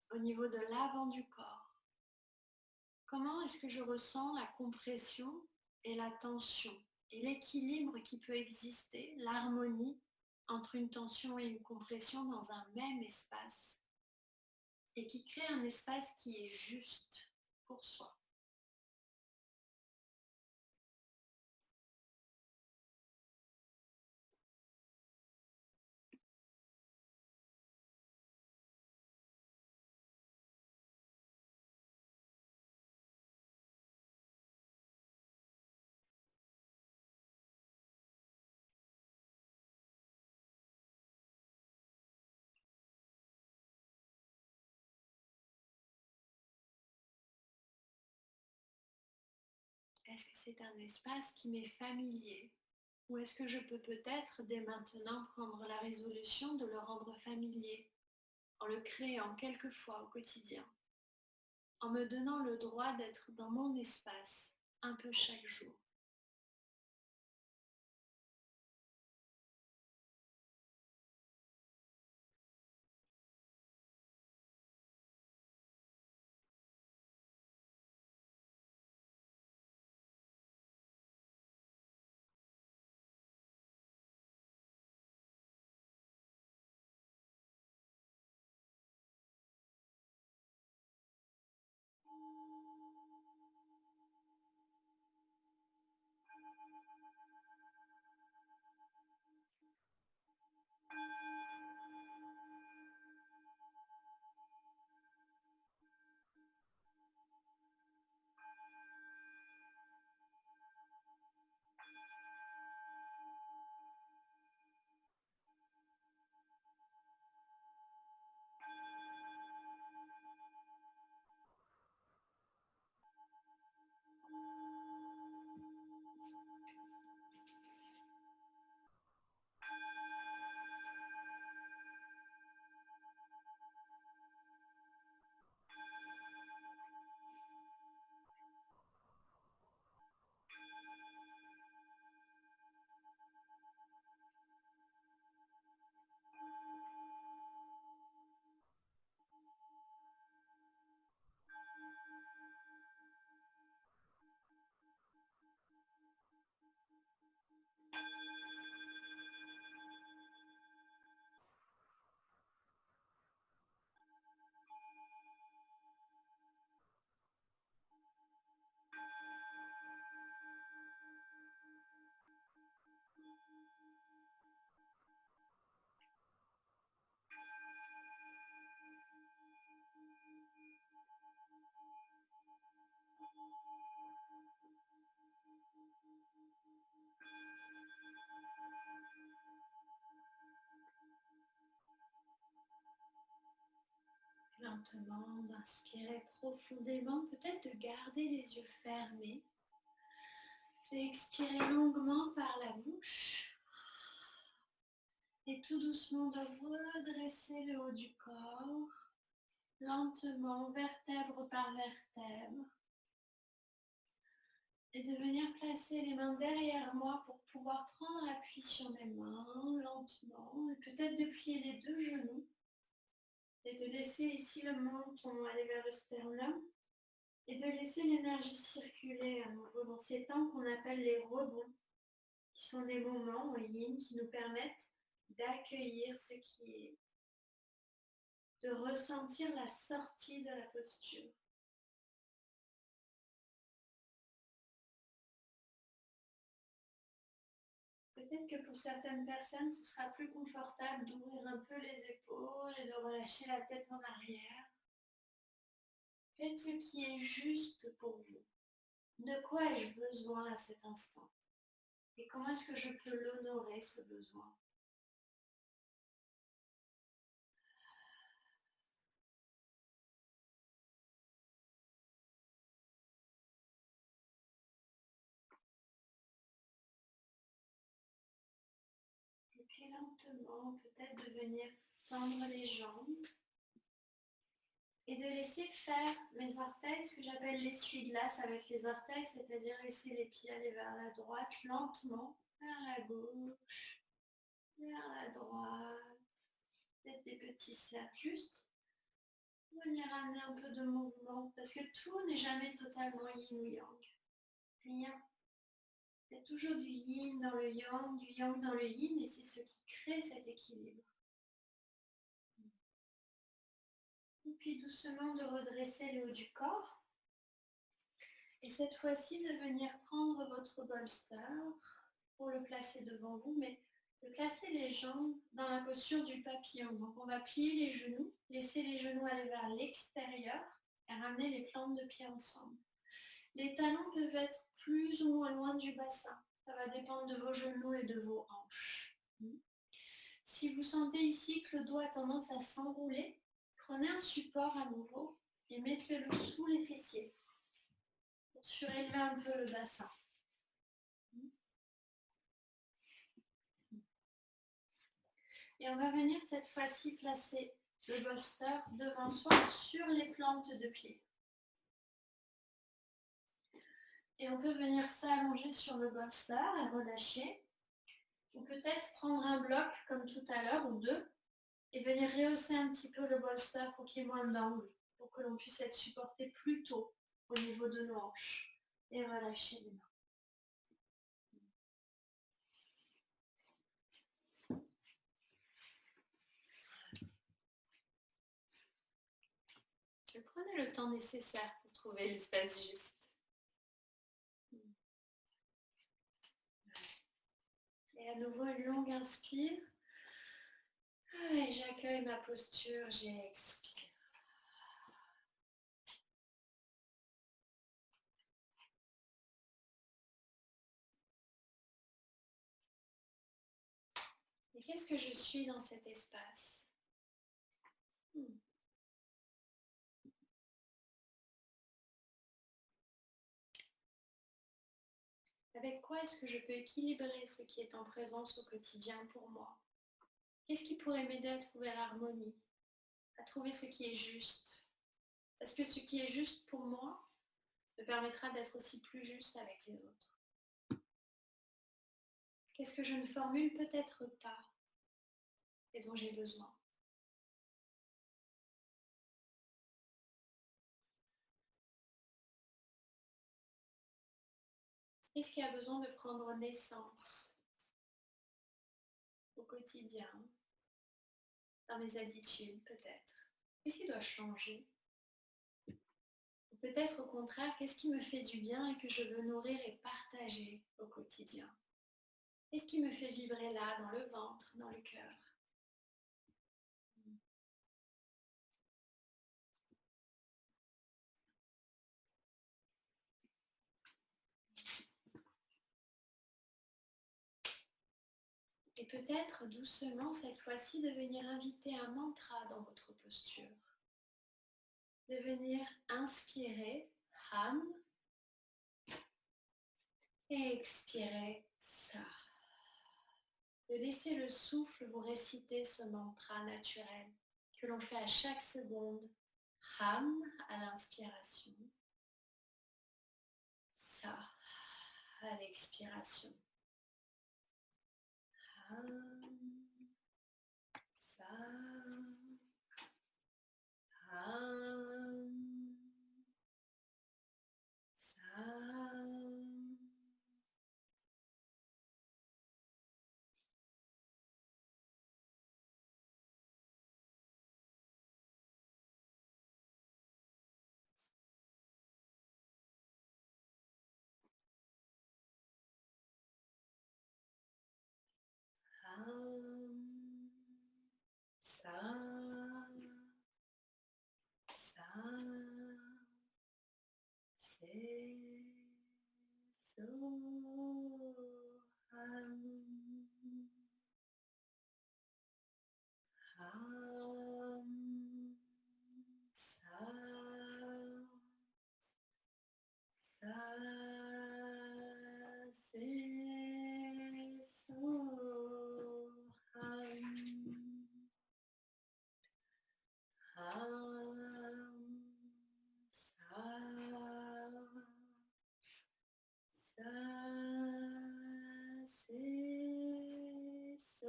Au niveau de l'avant du corps. Comment est-ce que je ressens la compression et la tension et l'équilibre qui peut exister, l'harmonie entre une tension et une compression dans un même espace et qui crée un espace qui est juste pour soi. Est-ce que c'est un espace qui m'est familier ou est-ce que je peux peut-être dès maintenant prendre la résolution de le rendre familier en le créant quelquefois au quotidien, en me donnant le droit d'être dans mon espace un peu chaque jour. Lentement, d'inspirer profondément, peut-être de garder les yeux fermés. Expirer longuement par la bouche. Et tout doucement de redresser le haut du corps. Lentement, vertèbre par vertèbre. Et de venir placer les mains derrière moi pour pouvoir prendre appui sur mes mains lentement. Et peut-être de plier les deux genoux. Et de laisser ici le menton aller vers le sternum. Et de laisser l'énergie circuler à nouveau dans ces temps qu'on appelle les rebonds, qui sont des moments en yin qui nous permettent d'accueillir ce qui est, de ressentir la sortie de la posture. Peut-être que pour certaines personnes, ce sera plus confortable d'ouvrir un peu les épaules et de relâcher la tête en arrière. Faites ce qui est juste pour vous. De quoi ai-je besoin à cet instant? Et comment est-ce que je peux l'honorer, ce besoin? Et puis lentement, peut-être de venir tendre les jambes et de laisser faire mes orteils, ce que j'appelle l'essuie-glace avec les orteils, c'est-à-dire laisser les pieds aller vers la droite lentement, vers la gauche, vers la droite, peut-être des petits cercles, juste venir amener un peu de mouvement, parce que tout n'est jamais totalement yin ou yang. Rien. Il y a toujours du yin dans le yang dans le yin, et c'est ce qui crée cet équilibre. Et puis doucement de redresser le haut du corps. Et cette fois-ci, de venir prendre votre bolster pour le placer devant vous, mais de placer les jambes dans la posture du papillon. Donc on va plier les genoux, laisser les genoux aller vers l'extérieur et ramener les plantes de pied ensemble. Les talons peuvent être plus ou moins loin du bassin. Ça va dépendre de vos genoux et de vos hanches. Si vous sentez ici que le dos a tendance à s'enrouler, prenez un support à nouveau et mettez-le sous les fessiers pour surélever un peu le bassin. Et on va venir cette fois-ci placer le bolster devant soi sur les plantes de pied. Et on peut venir s'allonger sur le bolster et relâcher. Ou peut-être prendre un bloc comme tout à l'heure ou deux et venir rehausser un petit peu le bolster pour qu'il y ait moins d'angle, pour que l'on puisse être supporté plus tôt au niveau de nos hanches. Et relâcher les mains. Et prenez le temps nécessaire pour trouver l'espace juste. Et à nouveau, une longue inspire. Et j'accueille ma posture, j'expire. Et qu'est-ce que je suis dans cet espace? Avec quoi est-ce que je peux équilibrer ce qui est en présence au quotidien pour moi? Qu'est-ce qui pourrait m'aider à trouver l'harmonie, à trouver ce qui est juste? Parce que ce qui est juste pour moi me permettra d'être aussi plus juste avec les autres. Qu'est-ce que je ne formule peut-être pas et dont j'ai besoin? Qu'est-ce qui a besoin de prendre naissance au quotidien, dans mes habitudes peut-être? Qu'est-ce qui doit changer? Ou peut-être au contraire, qu'est-ce qui me fait du bien et que je veux nourrir et partager au quotidien? Qu'est-ce qui me fait vibrer là, dans le ventre, dans le cœur? Et peut-être doucement, cette fois-ci, de venir inviter un mantra dans votre posture. De venir inspirer Ham et expirer Sa. De laisser le souffle vous réciter ce mantra naturel que l'on fait à chaque seconde. Ham à l'inspiration, Sa À l'expiration. Hum, ça. Hum, ça. Ça, ça, c'est so, ça, ça, c'est so, ça,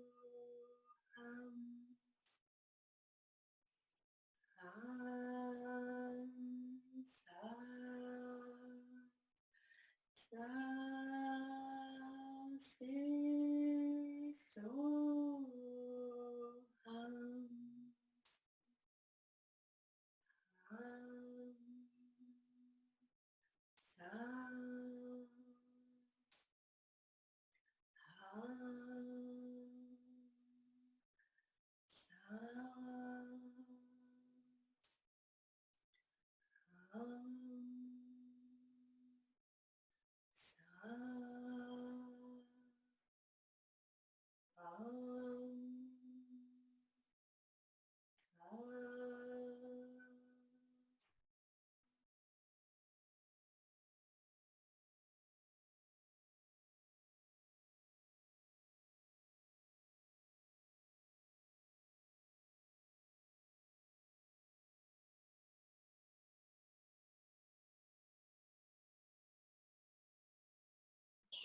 c'est so, ça, c'est so, ça,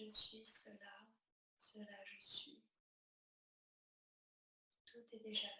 je suis cela, cela je suis. Tout est déjà là.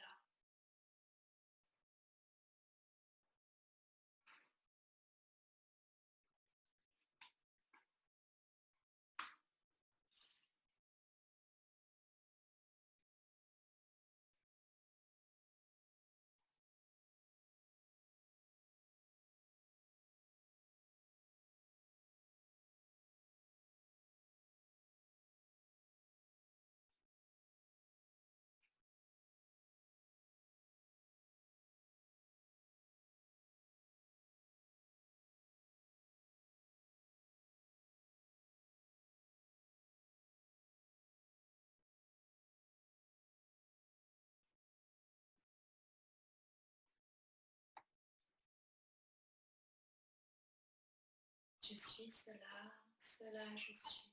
Je suis cela, cela je suis.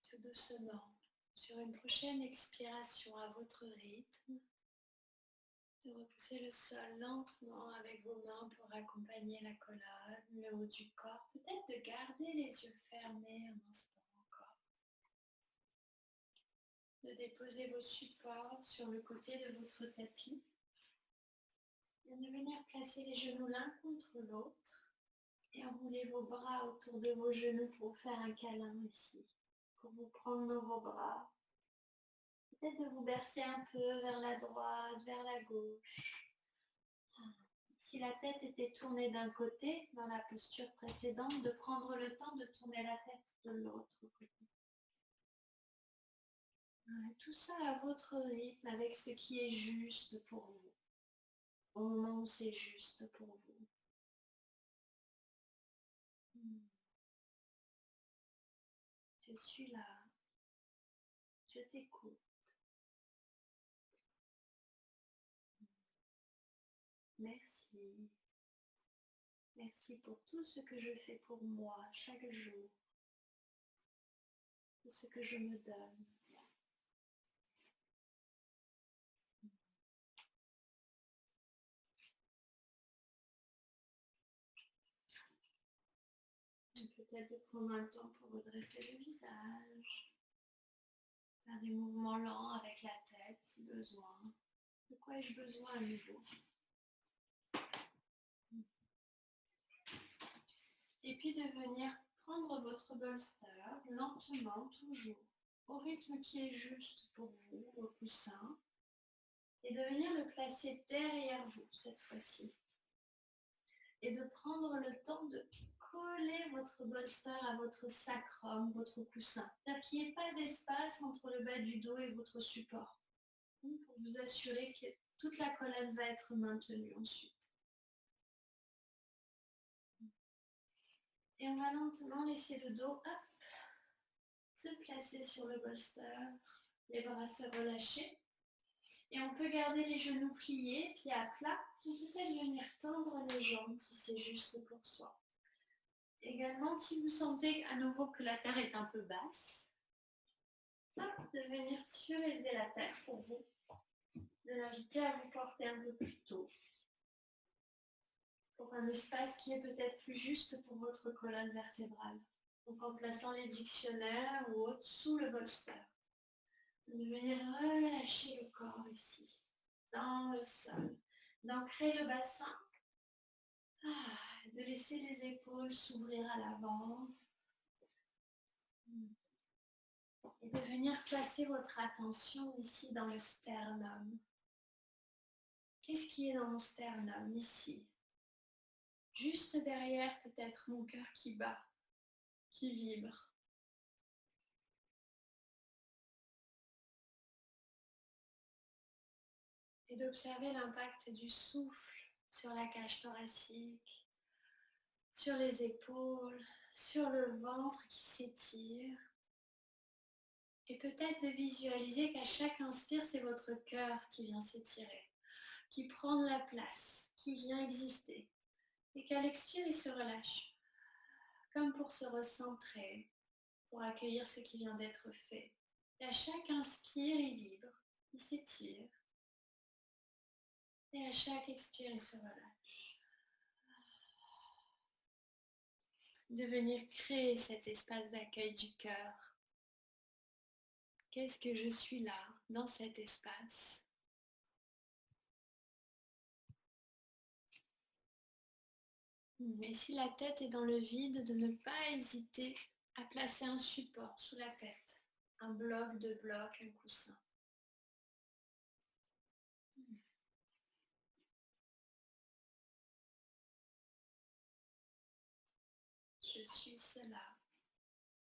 Tout doucement, sur une prochaine expiration à votre rythme, de repousser le sol lentement avec vos mains pour accompagner la colonne, le haut du corps. Peut-être de garder les yeux fermés un instant encore. De déposer vos supports sur le côté de votre tapis. Et de venir placer les genoux l'un contre l'autre. Et enrouler vos bras autour de vos genoux pour faire un câlin ici. Pour vous prendre dans vos bras. Peut-être de vous bercer un peu vers la droite, vers la gauche. Si la tête était tournée d'un côté, dans la posture précédente, de prendre le temps de tourner la tête de l'autre côté. Tout ça à votre rythme, avec ce qui est juste pour vous. Au moment où c'est juste pour vous. Je suis là. Je t'écoute. Merci. Merci pour tout ce que je fais pour moi chaque jour. Tout ce que je me donne. peut-être de prendre un temps pour redresser le visage. Faire des mouvements lents avec la tête si besoin. De quoi ai-je besoin à nouveau? Et puis de venir prendre votre bolster lentement, toujours, au rythme qui est juste pour vous, au coussin, et de venir le placer derrière vous cette fois-ci. Et de prendre le temps de coller votre bolster à votre sacrum, votre coussin. C'est-à-dire qu'il n'y ait pas d'espace entre le bas du dos et votre support. Pour vous assurer que toute la colonne va être maintenue ensuite. Et on va lentement laisser le dos se placer sur le bolster, les bras se relâcher. Et on peut garder les genoux pliés, pieds à plat, ou peut-être venir tendre les jambes si c'est juste pour soi. Également, si vous sentez à nouveau que la terre est un peu basse, de venir surélever la terre pour vous, de l'inviter à vous porter un peu plus tôt, pour un espace qui est peut-être plus juste pour votre colonne vertébrale. Donc en plaçant les dictionnaires ou autres sous le bolster. De venir relâcher le corps ici, dans le sol, d'ancrer le bassin, de laisser les épaules s'ouvrir à l'avant et de venir placer votre attention ici dans le sternum. Qu'est-ce qui est dans mon sternum ici? Juste derrière peut-être mon cœur qui bat, qui vibre. Et d'observer l'impact du souffle sur la cage thoracique, sur les épaules, sur le ventre qui s'étire. Et peut-être de visualiser qu'à chaque inspire, c'est votre cœur qui vient s'étirer, qui prend de la place, qui vient exister. Et qu'à l'expire, il se relâche, comme pour se recentrer, pour accueillir ce qui vient d'être fait. Et à chaque inspire, il vibre, il s'étire. Et à chaque expire, il se relâche. De venir créer cet espace d'accueil du cœur. Qu'est-ce que je suis là, dans cet espace? Et si la tête est dans le vide, de ne pas hésiter à placer un support sous la tête. Un bloc, deux blocs, un coussin. Je suis cela.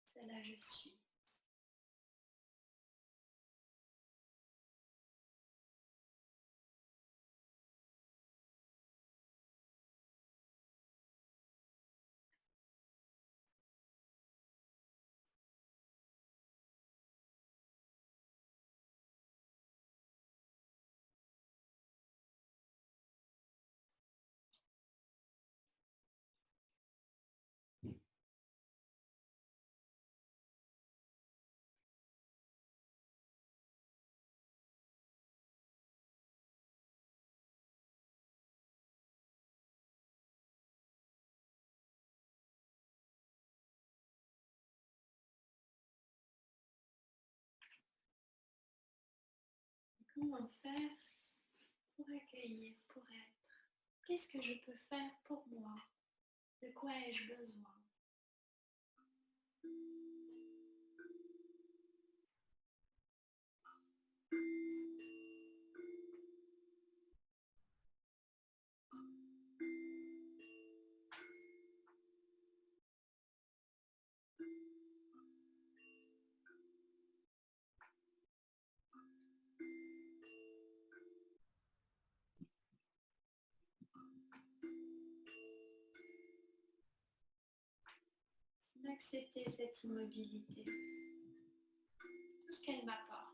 Cela je suis. Comment faire pour accueillir, pour être? Qu'est-ce que je peux faire pour moi? De quoi ai-je besoin? D'accepter cette immobilité, tout ce qu'elle m'apporte.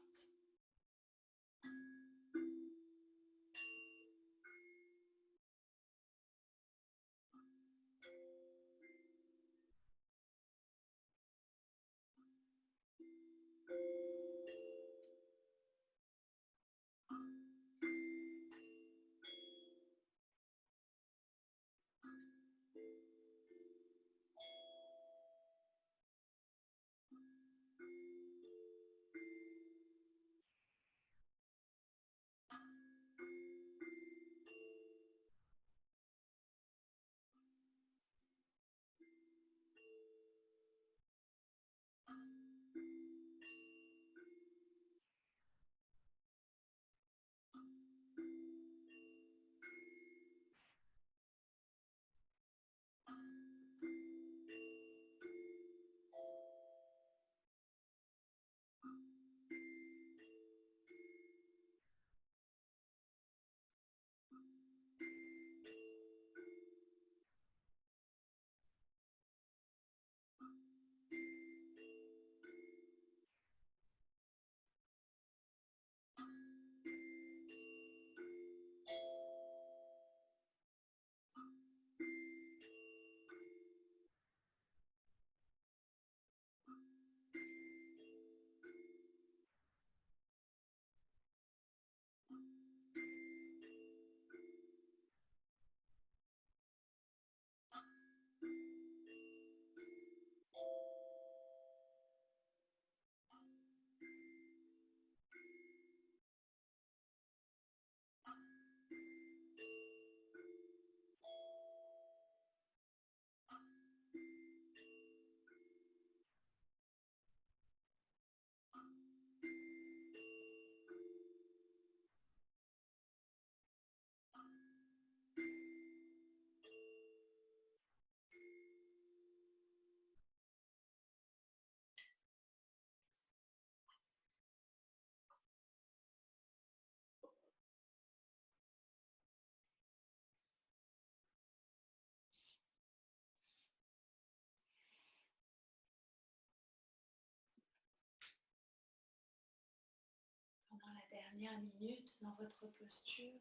dernières minutes dans votre posture,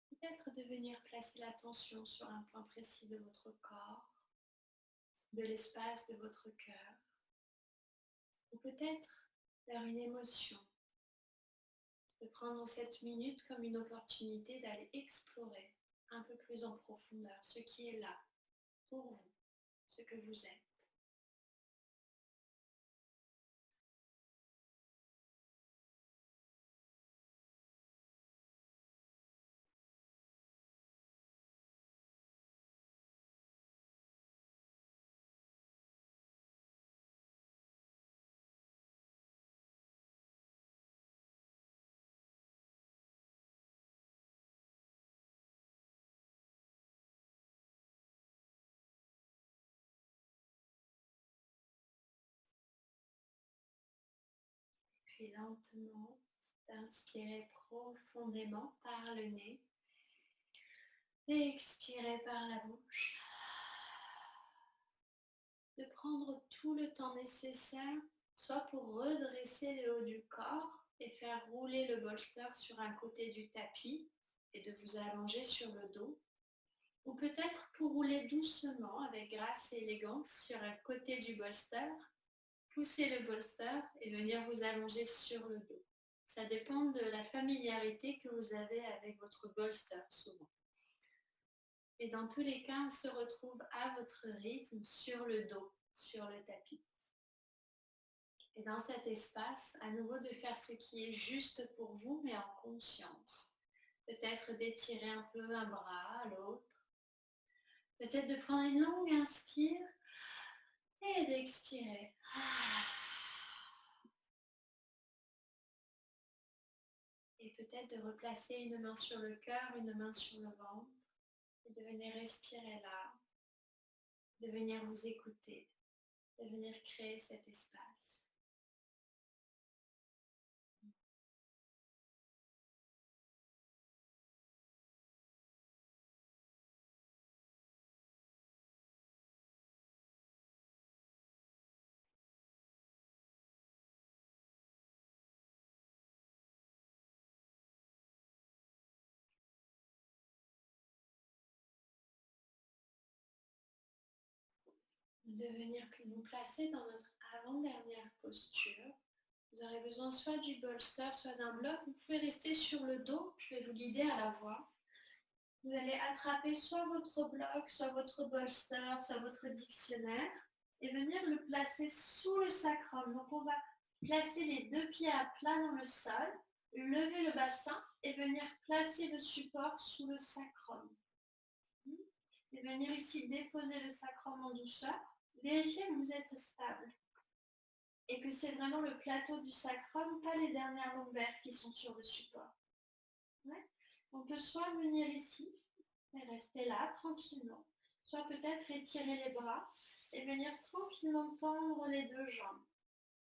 peut-être de venir placer l'attention sur un point précis de votre corps, de l'espace de votre cœur, ou peut-être vers une émotion, de prendre cette minute comme une opportunité d'aller explorer un peu plus en profondeur ce qui est là pour vous, ce que vous êtes. Puis lentement, d'inspirer profondément par le nez et expirer par la bouche. De prendre tout le temps nécessaire, soit pour redresser le haut du corps et faire rouler le bolster sur un côté du tapis et de vous allonger sur le dos, ou peut-être pour rouler doucement avec grâce et élégance sur un côté du bolster, pousser le bolster et venir vous allonger sur le dos. Ça dépend de la familiarité que vous avez avec votre bolster souvent. Et dans tous les cas, on se retrouve à votre rythme sur le dos, sur le tapis. Et dans cet espace, à nouveau de faire ce qui est juste pour vous, mais en conscience. Peut-être d'étirer un peu un bras à l'autre. Peut-être de prendre une longue inspire et d'expirer. Et peut-être de replacer une main sur le cœur, une main sur le ventre. Et de venir respirer là. De venir vous écouter. De venir créer cet espace. De venir nous placer dans notre avant-dernière posture. Vous aurez besoin soit du bolster, soit d'un bloc. Vous pouvez rester sur le dos, je vais vous guider à la voix. Vous allez attraper soit votre bloc, soit votre bolster, soit votre dictionnaire et venir le placer sous le sacrum. Donc on va placer les deux pieds à plat dans le sol, lever le bassin et venir placer le support sous le sacrum. Et venir ici déposer le sacrum en douceur. Vérifiez que vous êtes stable et que c'est vraiment le plateau du sacrum, pas les dernières lombaires qui sont sur le support. Ouais. On peut soit venir ici et rester là tranquillement, soit peut-être étirer les bras et venir tranquillement tendre les deux jambes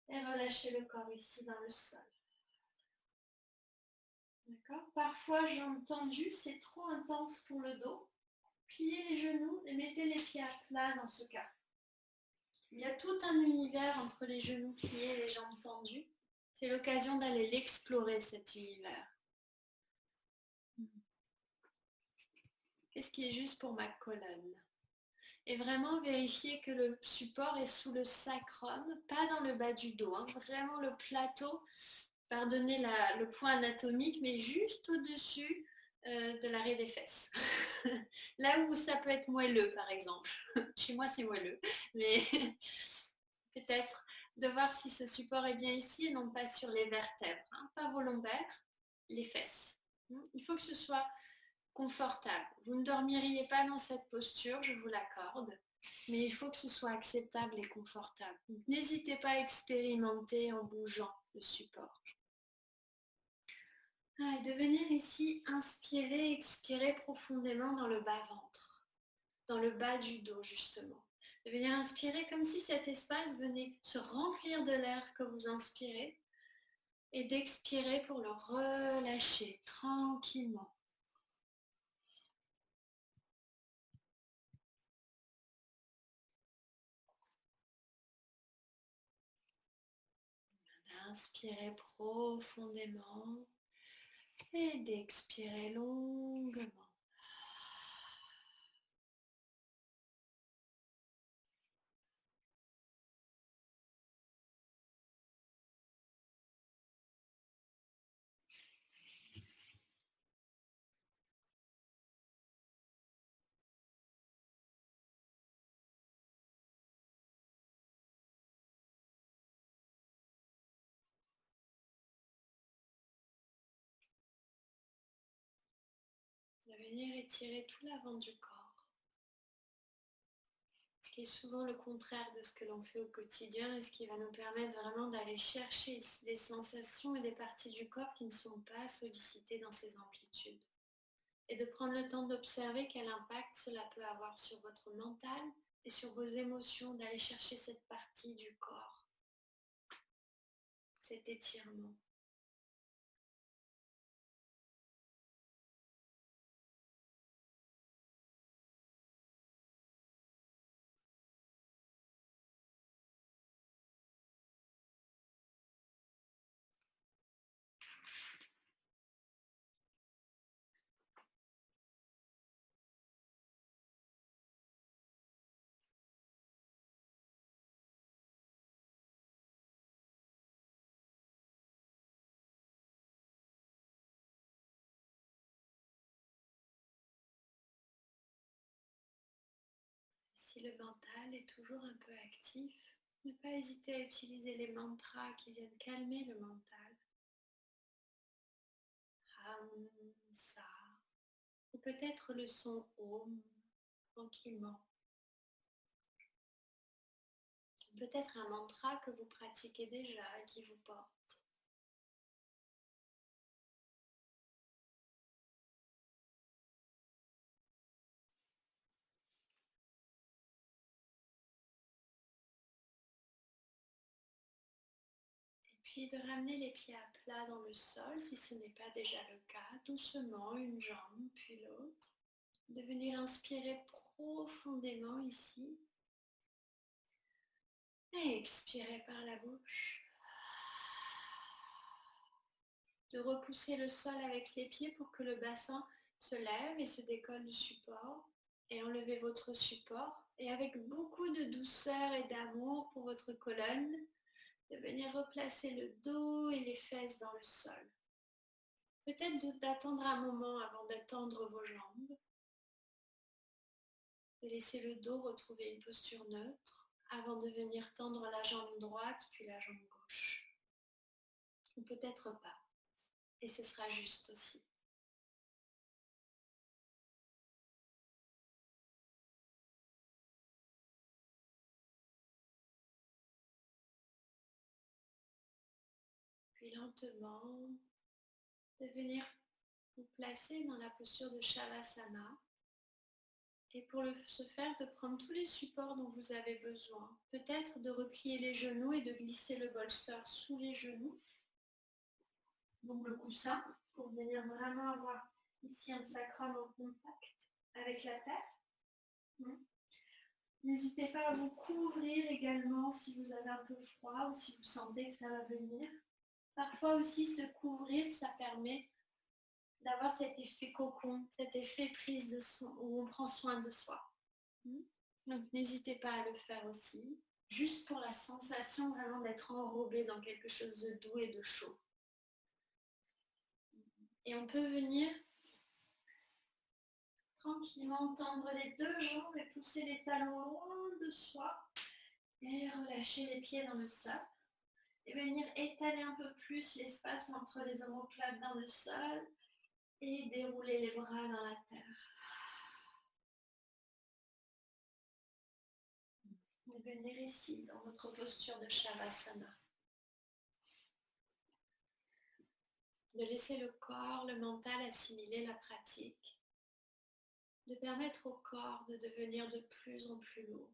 et relâcher le corps ici dans le sol. D'accord ? Parfois, jambes tendues, c'est trop intense pour le dos. Pliez les genoux et mettez les pieds à plat dans ce cas. Il y a tout un univers entre les genoux pliés et les jambes tendues. C'est l'occasion d'aller l'explorer, cet univers. Qu'est-ce qui est juste pour ma colonne? Et vraiment vérifier que le support est sous le sacrum, pas dans le bas du dos. Hein. Vraiment le plateau, pardonnez le point anatomique, mais juste au-dessus de l'arrêt des fesses. Là où ça peut être moelleux, par exemple. Chez moi, c'est moelleux. Mais peut-être de voir si ce support est bien ici et non pas sur les vertèbres. Hein. Pas vos lombaires, les fesses. Il faut que ce soit confortable. Vous ne dormiriez pas dans cette posture, je vous l'accorde, mais il faut que ce soit acceptable et confortable. N'hésitez pas à expérimenter en bougeant le support. Et de venir ici inspirer, expirer profondément dans le bas-ventre, dans le bas du dos justement. De venir inspirer comme si cet espace venait se remplir de l'air que vous inspirez et d'expirer pour le relâcher tranquillement. Inspirez profondément Et d'expirer longuement. De venir étirer tout l'avant du corps. Ce qui est souvent le contraire de ce que l'on fait au quotidien et ce qui va nous permettre vraiment d'aller chercher des sensations et des parties du corps qui ne sont pas sollicitées dans ces amplitudes. Et de prendre le temps d'observer quel impact cela peut avoir sur votre mental et sur vos émotions, d'aller chercher cette partie du corps, cet étirement. Si le mental est toujours un peu actif, ne pas hésiter à utiliser les mantras qui viennent calmer le mental. Ham, Sa, ou peut-être le son Om, tranquillement. Peut-être un mantra que vous pratiquez déjà et qui vous porte. Puis de ramener les pieds à plat dans le sol si ce n'est pas déjà le cas, doucement, une jambe puis l'autre. De venir inspirer profondément ici et expirer par la bouche. De repousser le sol avec les pieds pour que le bassin se lève et se décolle du support et enlevez votre support et avec beaucoup de douceur et d'amour pour votre colonne, de venir replacer le dos et les fesses dans le sol. Peut-être d'attendre un moment avant d'étendre vos jambes, de laisser le dos retrouver une posture neutre avant de venir tendre la jambe droite puis la jambe gauche. Ou peut-être pas, et ce sera juste aussi. Puis lentement, de venir vous placer dans la posture de Shavasana. Et pour ce faire, de prendre tous les supports dont vous avez besoin. Peut-être de replier les genoux et de glisser le bolster sous les genoux. Donc le coussin, pour venir vraiment avoir ici un sacrum en contact avec la terre. N'hésitez pas à vous couvrir également si vous avez un peu froid ou si vous sentez que ça va venir. Parfois aussi se couvrir, ça permet d'avoir cet effet cocon, cet effet prise de soin, où on prend soin de soi. Donc n'hésitez pas à le faire aussi, juste pour la sensation vraiment d'être enrobé dans quelque chose de doux et de chaud. Et on peut venir tranquillement tendre les deux jambes et pousser les talons loin de soi et relâcher les pieds dans le sol. Et venir étaler un peu plus l'espace entre les omoplates dans le sol et dérouler les bras dans la terre. Et venir ici dans votre posture de Shavasana. De laisser le corps, le mental assimiler la pratique. De permettre au corps de devenir de plus en plus lourd.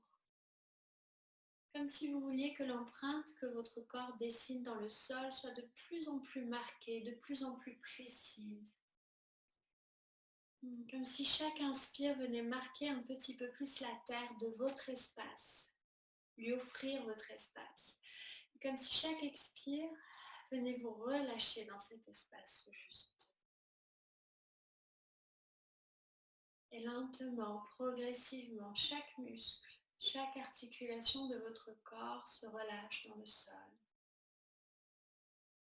Comme si vous vouliez que l'empreinte que votre corps dessine dans le sol soit de plus en plus marquée, de plus en plus précise. Comme si chaque inspire venait marquer un petit peu plus la terre de votre espace, lui offrir votre espace. Comme si chaque expire venait vous relâcher dans cet espace juste. Et lentement, progressivement, chaque muscle, chaque articulation de votre corps se relâche dans le sol.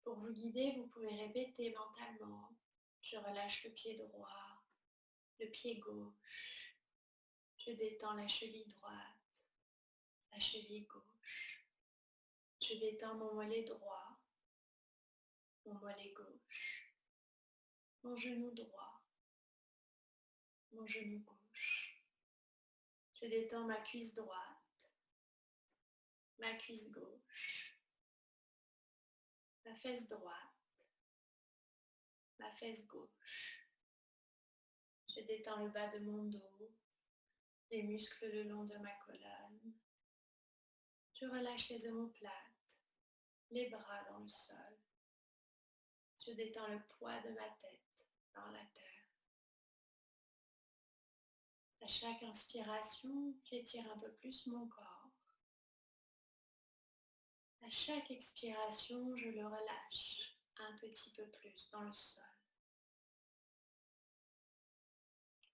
Pour vous guider, vous pouvez répéter mentalement: je relâche le pied droit, le pied gauche, je détends la cheville droite, la cheville gauche, je détends mon mollet droit, mon mollet gauche, mon genou droit, mon genou gauche, je détends ma cuisse droite, ma cuisse gauche, ma fesse droite, ma fesse gauche. Je détends le bas de mon dos, les muscles le long de ma colonne. Je relâche les omoplates, les bras dans le sol. Je détends le poids de ma tête dans la terre. À chaque inspiration, j'étire un peu plus mon corps. À chaque expiration, je le relâche un petit peu plus dans le sol.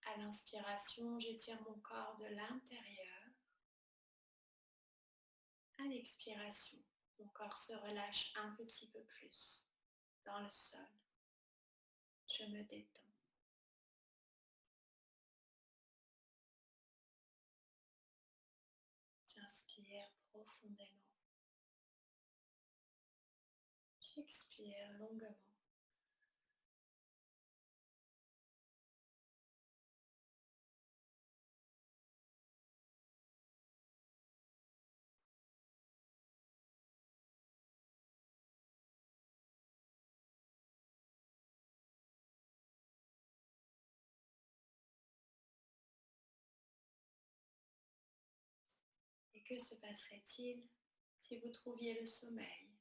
À l'inspiration, j'étire mon corps de l'intérieur. À l'expiration, mon corps se relâche un petit peu plus dans le sol. Je me détends. J'inspire profondément. J'expire longuement. Et que se passerait-il si vous trouviez le sommeil?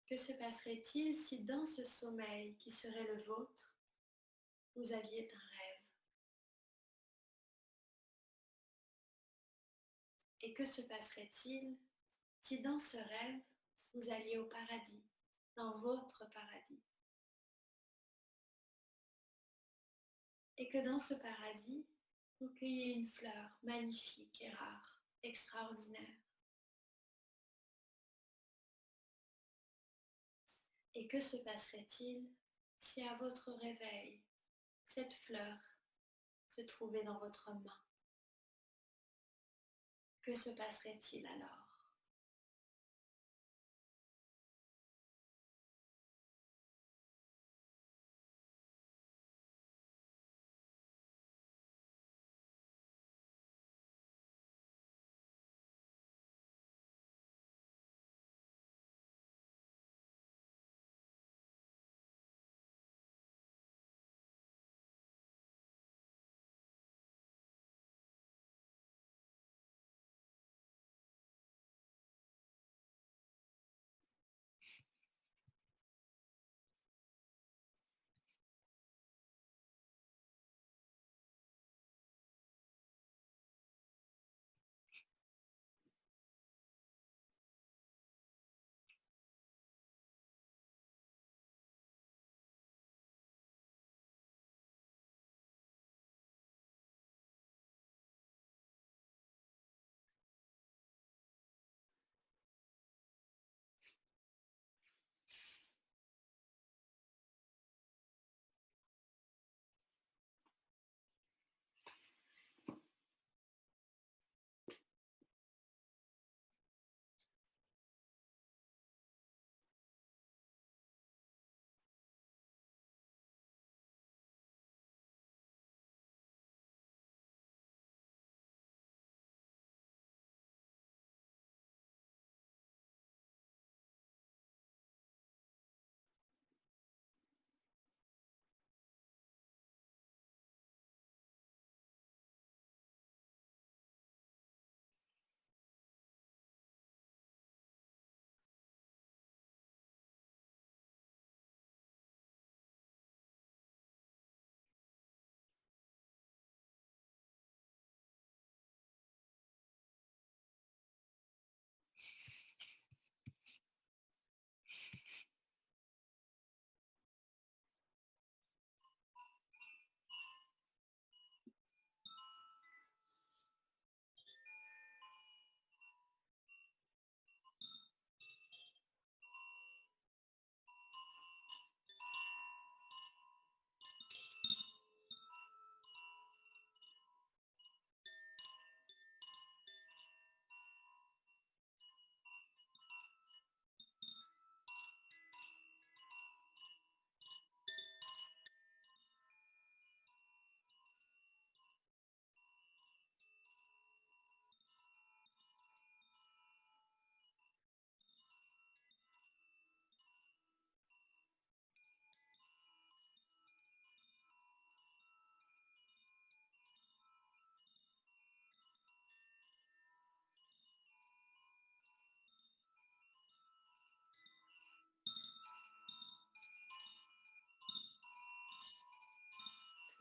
Que se passerait-il si dans ce sommeil qui serait le vôtre, vous aviez un rêve? Et que se passerait-il si dans ce rêve, vous alliez au paradis, dans votre paradis? Et que dans ce paradis, vous cueillez une fleur magnifique et rare, extraordinaire. Et que se passerait-il si à votre réveil, cette fleur se trouvait dans votre main? Que se passerait-il alors?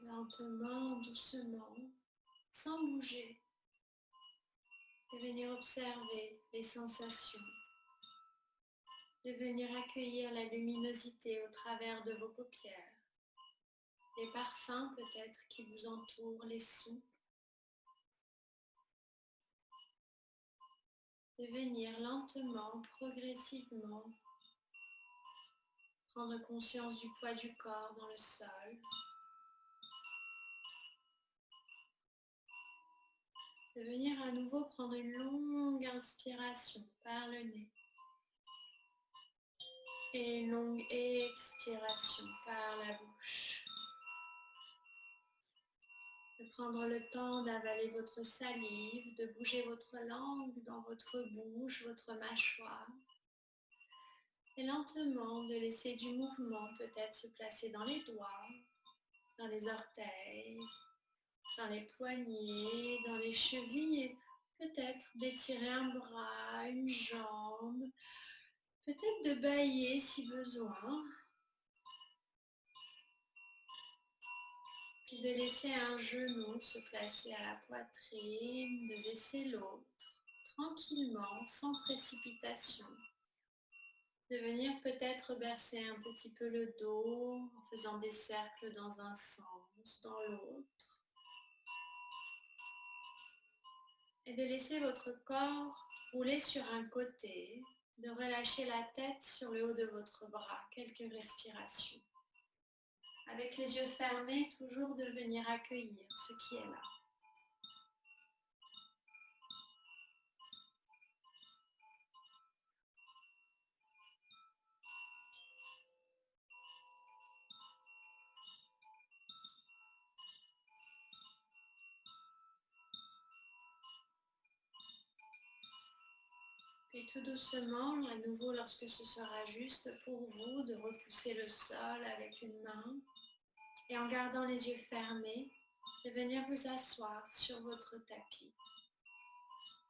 Lentement, doucement, sans bouger, de venir observer les sensations, de venir accueillir la luminosité au travers de vos paupières, les parfums peut-être qui vous entourent, les sons, de venir lentement, progressivement, prendre conscience du poids du corps dans le sol, de venir à nouveau prendre une longue inspiration par le nez et une longue expiration par la bouche. De prendre le temps d'avaler votre salive, de bouger votre langue dans votre bouche, votre mâchoire. Et lentement de laisser du mouvement peut-être se placer dans les doigts, dans les orteils, dans les poignets, dans les chevilles, et peut-être d'étirer un bras, une jambe, peut-être de bâiller si besoin, puis de laisser un genou se placer à la poitrine, de laisser l'autre tranquillement, sans précipitation. De venir peut-être bercer un petit peu le dos en faisant des cercles dans un sens, dans l'autre. Et de laisser votre corps rouler sur un côté, de relâcher la tête sur le haut de votre bras, quelques respirations. Avec les yeux fermés, toujours de venir accueillir ce qui est là. Puis tout doucement, à nouveau lorsque ce sera juste pour vous, de repousser le sol avec une main et en gardant les yeux fermés, de venir vous asseoir sur votre tapis.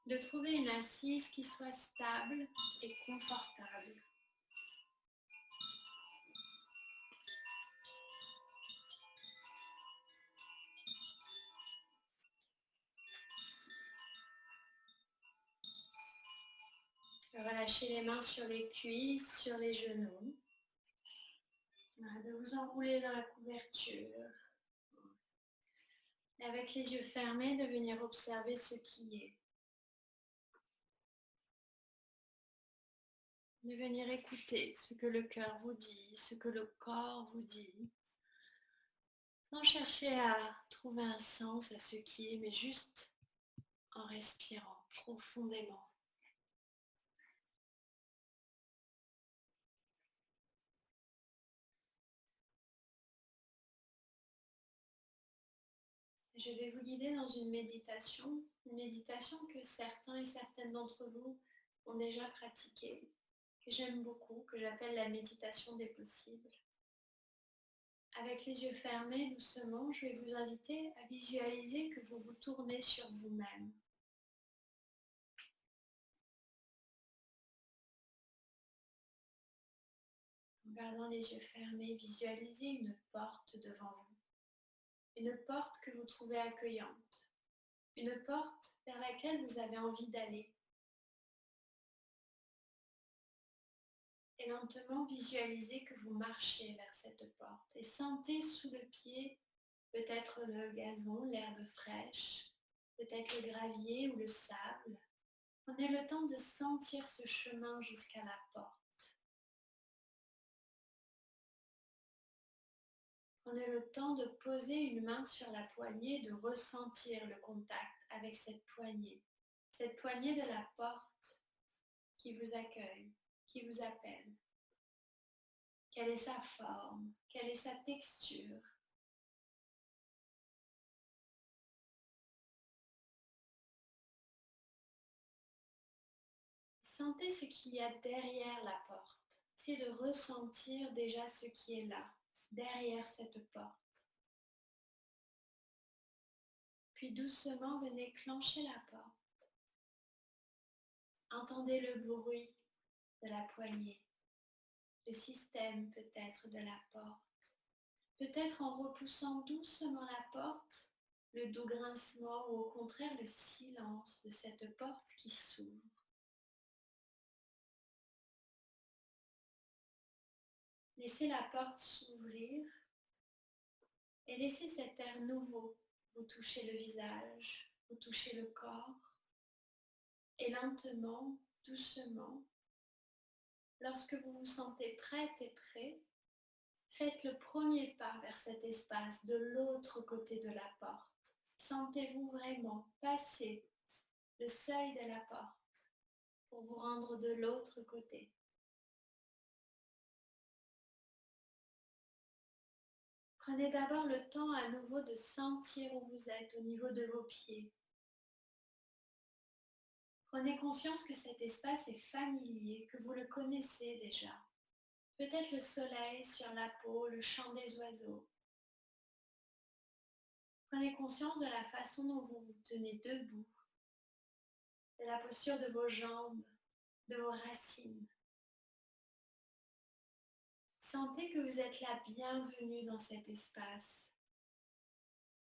De trouver une assise qui soit stable et confortable. Relâchez les mains sur les cuisses, sur les genoux. De vous enrouler dans la couverture. Et avec les yeux fermés, de venir observer ce qui est. De venir écouter ce que le cœur vous dit, ce que le corps vous dit. Sans chercher à trouver un sens à ce qui est, mais juste en respirant profondément. Je vais vous guider dans une méditation que certains et certaines d'entre vous ont déjà pratiquée, que j'aime beaucoup, que j'appelle la méditation des possibles. Avec les yeux fermés, doucement, je vais vous inviter à visualiser que vous vous tournez sur vous-même. En gardant les yeux fermés, visualisez une porte devant vous. Une porte que vous trouvez accueillante. Une porte vers laquelle vous avez envie d'aller. Et lentement visualisez que vous marchez vers cette porte et sentez sous le pied peut-être le gazon, l'herbe fraîche, peut-être le gravier ou le sable. Prenez le temps de sentir ce chemin jusqu'à la porte. Prenez le temps de poser une main sur la poignée, de ressentir le contact avec cette poignée de la porte qui vous accueille, qui vous appelle. Quelle est sa forme? Quelle est sa texture? Sentez ce qu'il y a derrière la porte. Essayez de ressentir déjà ce qui est là, derrière cette porte. Puis doucement, venez clencher la porte. Entendez le bruit de la poignée, le système peut-être de la porte. Peut-être en repoussant doucement la porte, le doux grincement ou au contraire le silence de cette porte qui s'ouvre. Laissez la porte s'ouvrir et laissez cet air nouveau vous toucher le visage, vous toucher le corps. Et lentement, doucement, lorsque vous vous sentez prête et prêt, faites le premier pas vers cet espace de l'autre côté de la porte. Sentez-vous vraiment passer le seuil de la porte pour vous rendre de l'autre côté. Prenez d'abord le temps à nouveau de sentir où vous êtes au niveau de vos pieds. Prenez conscience que cet espace est familier, que vous le connaissez déjà. Peut-être le soleil sur la peau, le chant des oiseaux. Prenez conscience de la façon dont vous vous tenez debout, de la posture de vos jambes, de vos racines. Sentez que vous êtes la bienvenue dans cet espace.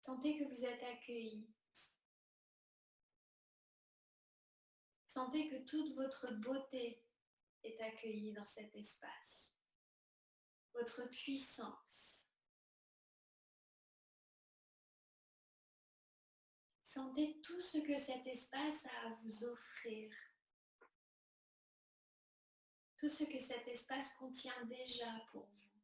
Sentez que vous êtes accueilli. Sentez que toute votre beauté est accueillie dans cet espace. Votre puissance. Sentez tout ce que cet espace a à vous offrir. Tout ce que cet espace contient déjà pour vous.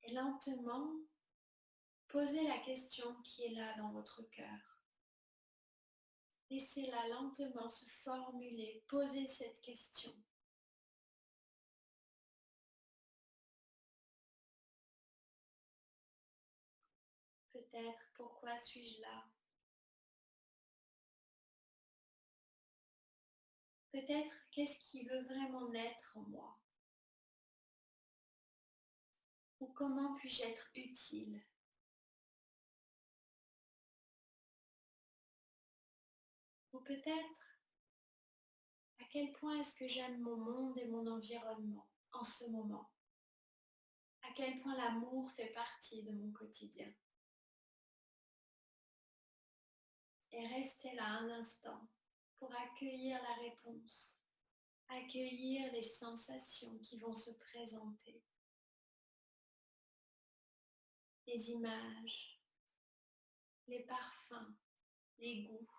Et lentement, posez la question qui est là dans votre cœur. Laissez-la lentement se formuler, posez cette question. Peut-être, pourquoi suis-je là? Peut-être, qu'est-ce qui veut vraiment naître en moi? Ou comment puis-je être utile? Ou peut-être, à quel point est-ce que j'aime mon monde et mon environnement en ce moment? À quel point l'amour fait partie de mon quotidien? Et restez là un instant pour accueillir la réponse, accueillir les sensations qui vont se présenter, les images, les parfums, les goûts.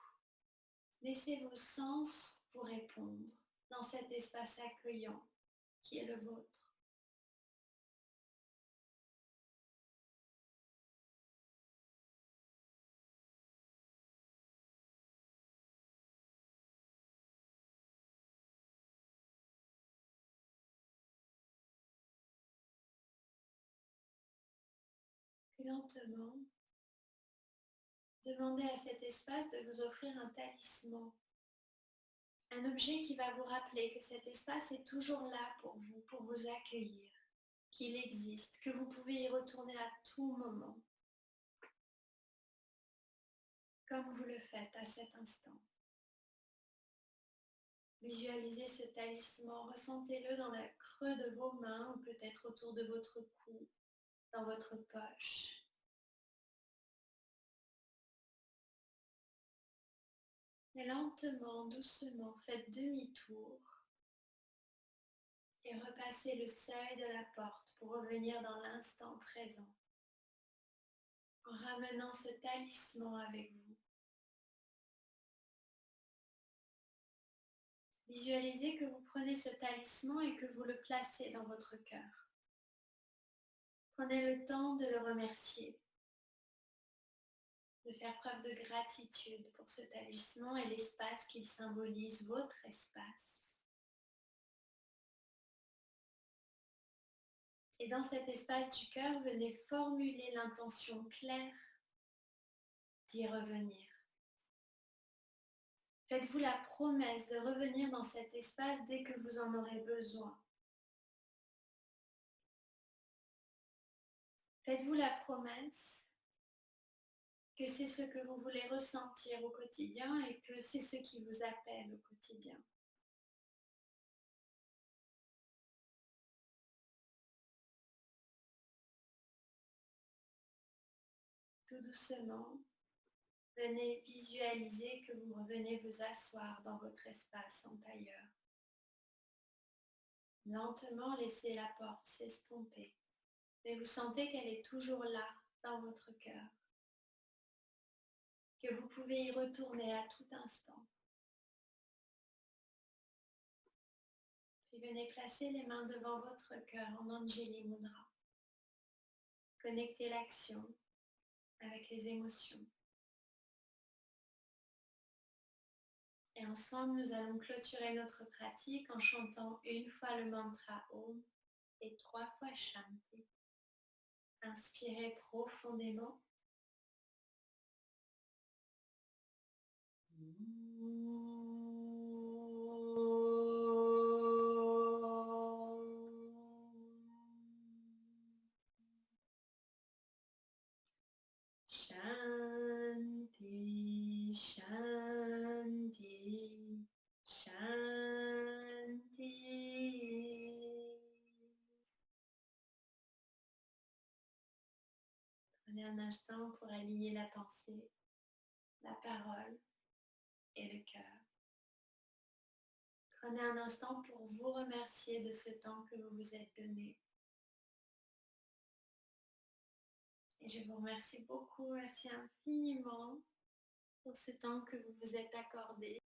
Laissez vos sens vous répondre dans cet espace accueillant qui est le vôtre. Puis lentement, demandez à cet espace de vous offrir un talisman. Un objet qui va vous rappeler que cet espace est toujours là pour vous accueillir, qu'il existe, que vous pouvez y retourner à tout moment, comme vous le faites à cet instant. Visualisez ce talisman, ressentez-le dans le creux de vos mains ou peut-être autour de votre cou, dans votre poche. Et lentement, doucement, faites demi-tour et repassez le seuil de la porte pour revenir dans l'instant présent, en ramenant ce talisman avec vous. Visualisez que vous prenez ce talisman et que vous le placez dans votre cœur. Prenez le temps de le remercier, de faire preuve de gratitude pour ce talisman et l'espace qu'il symbolise, votre espace. Et dans cet espace du cœur, venez formuler l'intention claire d'y revenir. Faites-vous la promesse de revenir dans cet espace dès que vous en aurez besoin. Faites-vous la promesse que c'est ce que vous voulez ressentir au quotidien et que c'est ce qui vous appelle au quotidien. tout doucement, venez visualiser que vous revenez vous asseoir dans votre espace en tailleur. Lentement, laissez la porte s'estomper, mais vous sentez qu'elle est toujours là, dans votre cœur, que vous pouvez y retourner à tout instant. Puis venez placer les mains devant votre cœur en Anjali Mudra. Connectez l'action avec les émotions. Et ensemble, nous allons clôturer notre pratique en chantant une fois le mantra Om et 3 fois Shanti. Inspirez profondément. Shanti, Shanti, Shanti. Prenez un instant pour aligner la pensée, la parole et le cœur. Prenez un instant pour vous remercier de ce temps que vous vous êtes donné. Et je vous remercie beaucoup, merci infiniment pour ce temps que vous vous êtes accordé.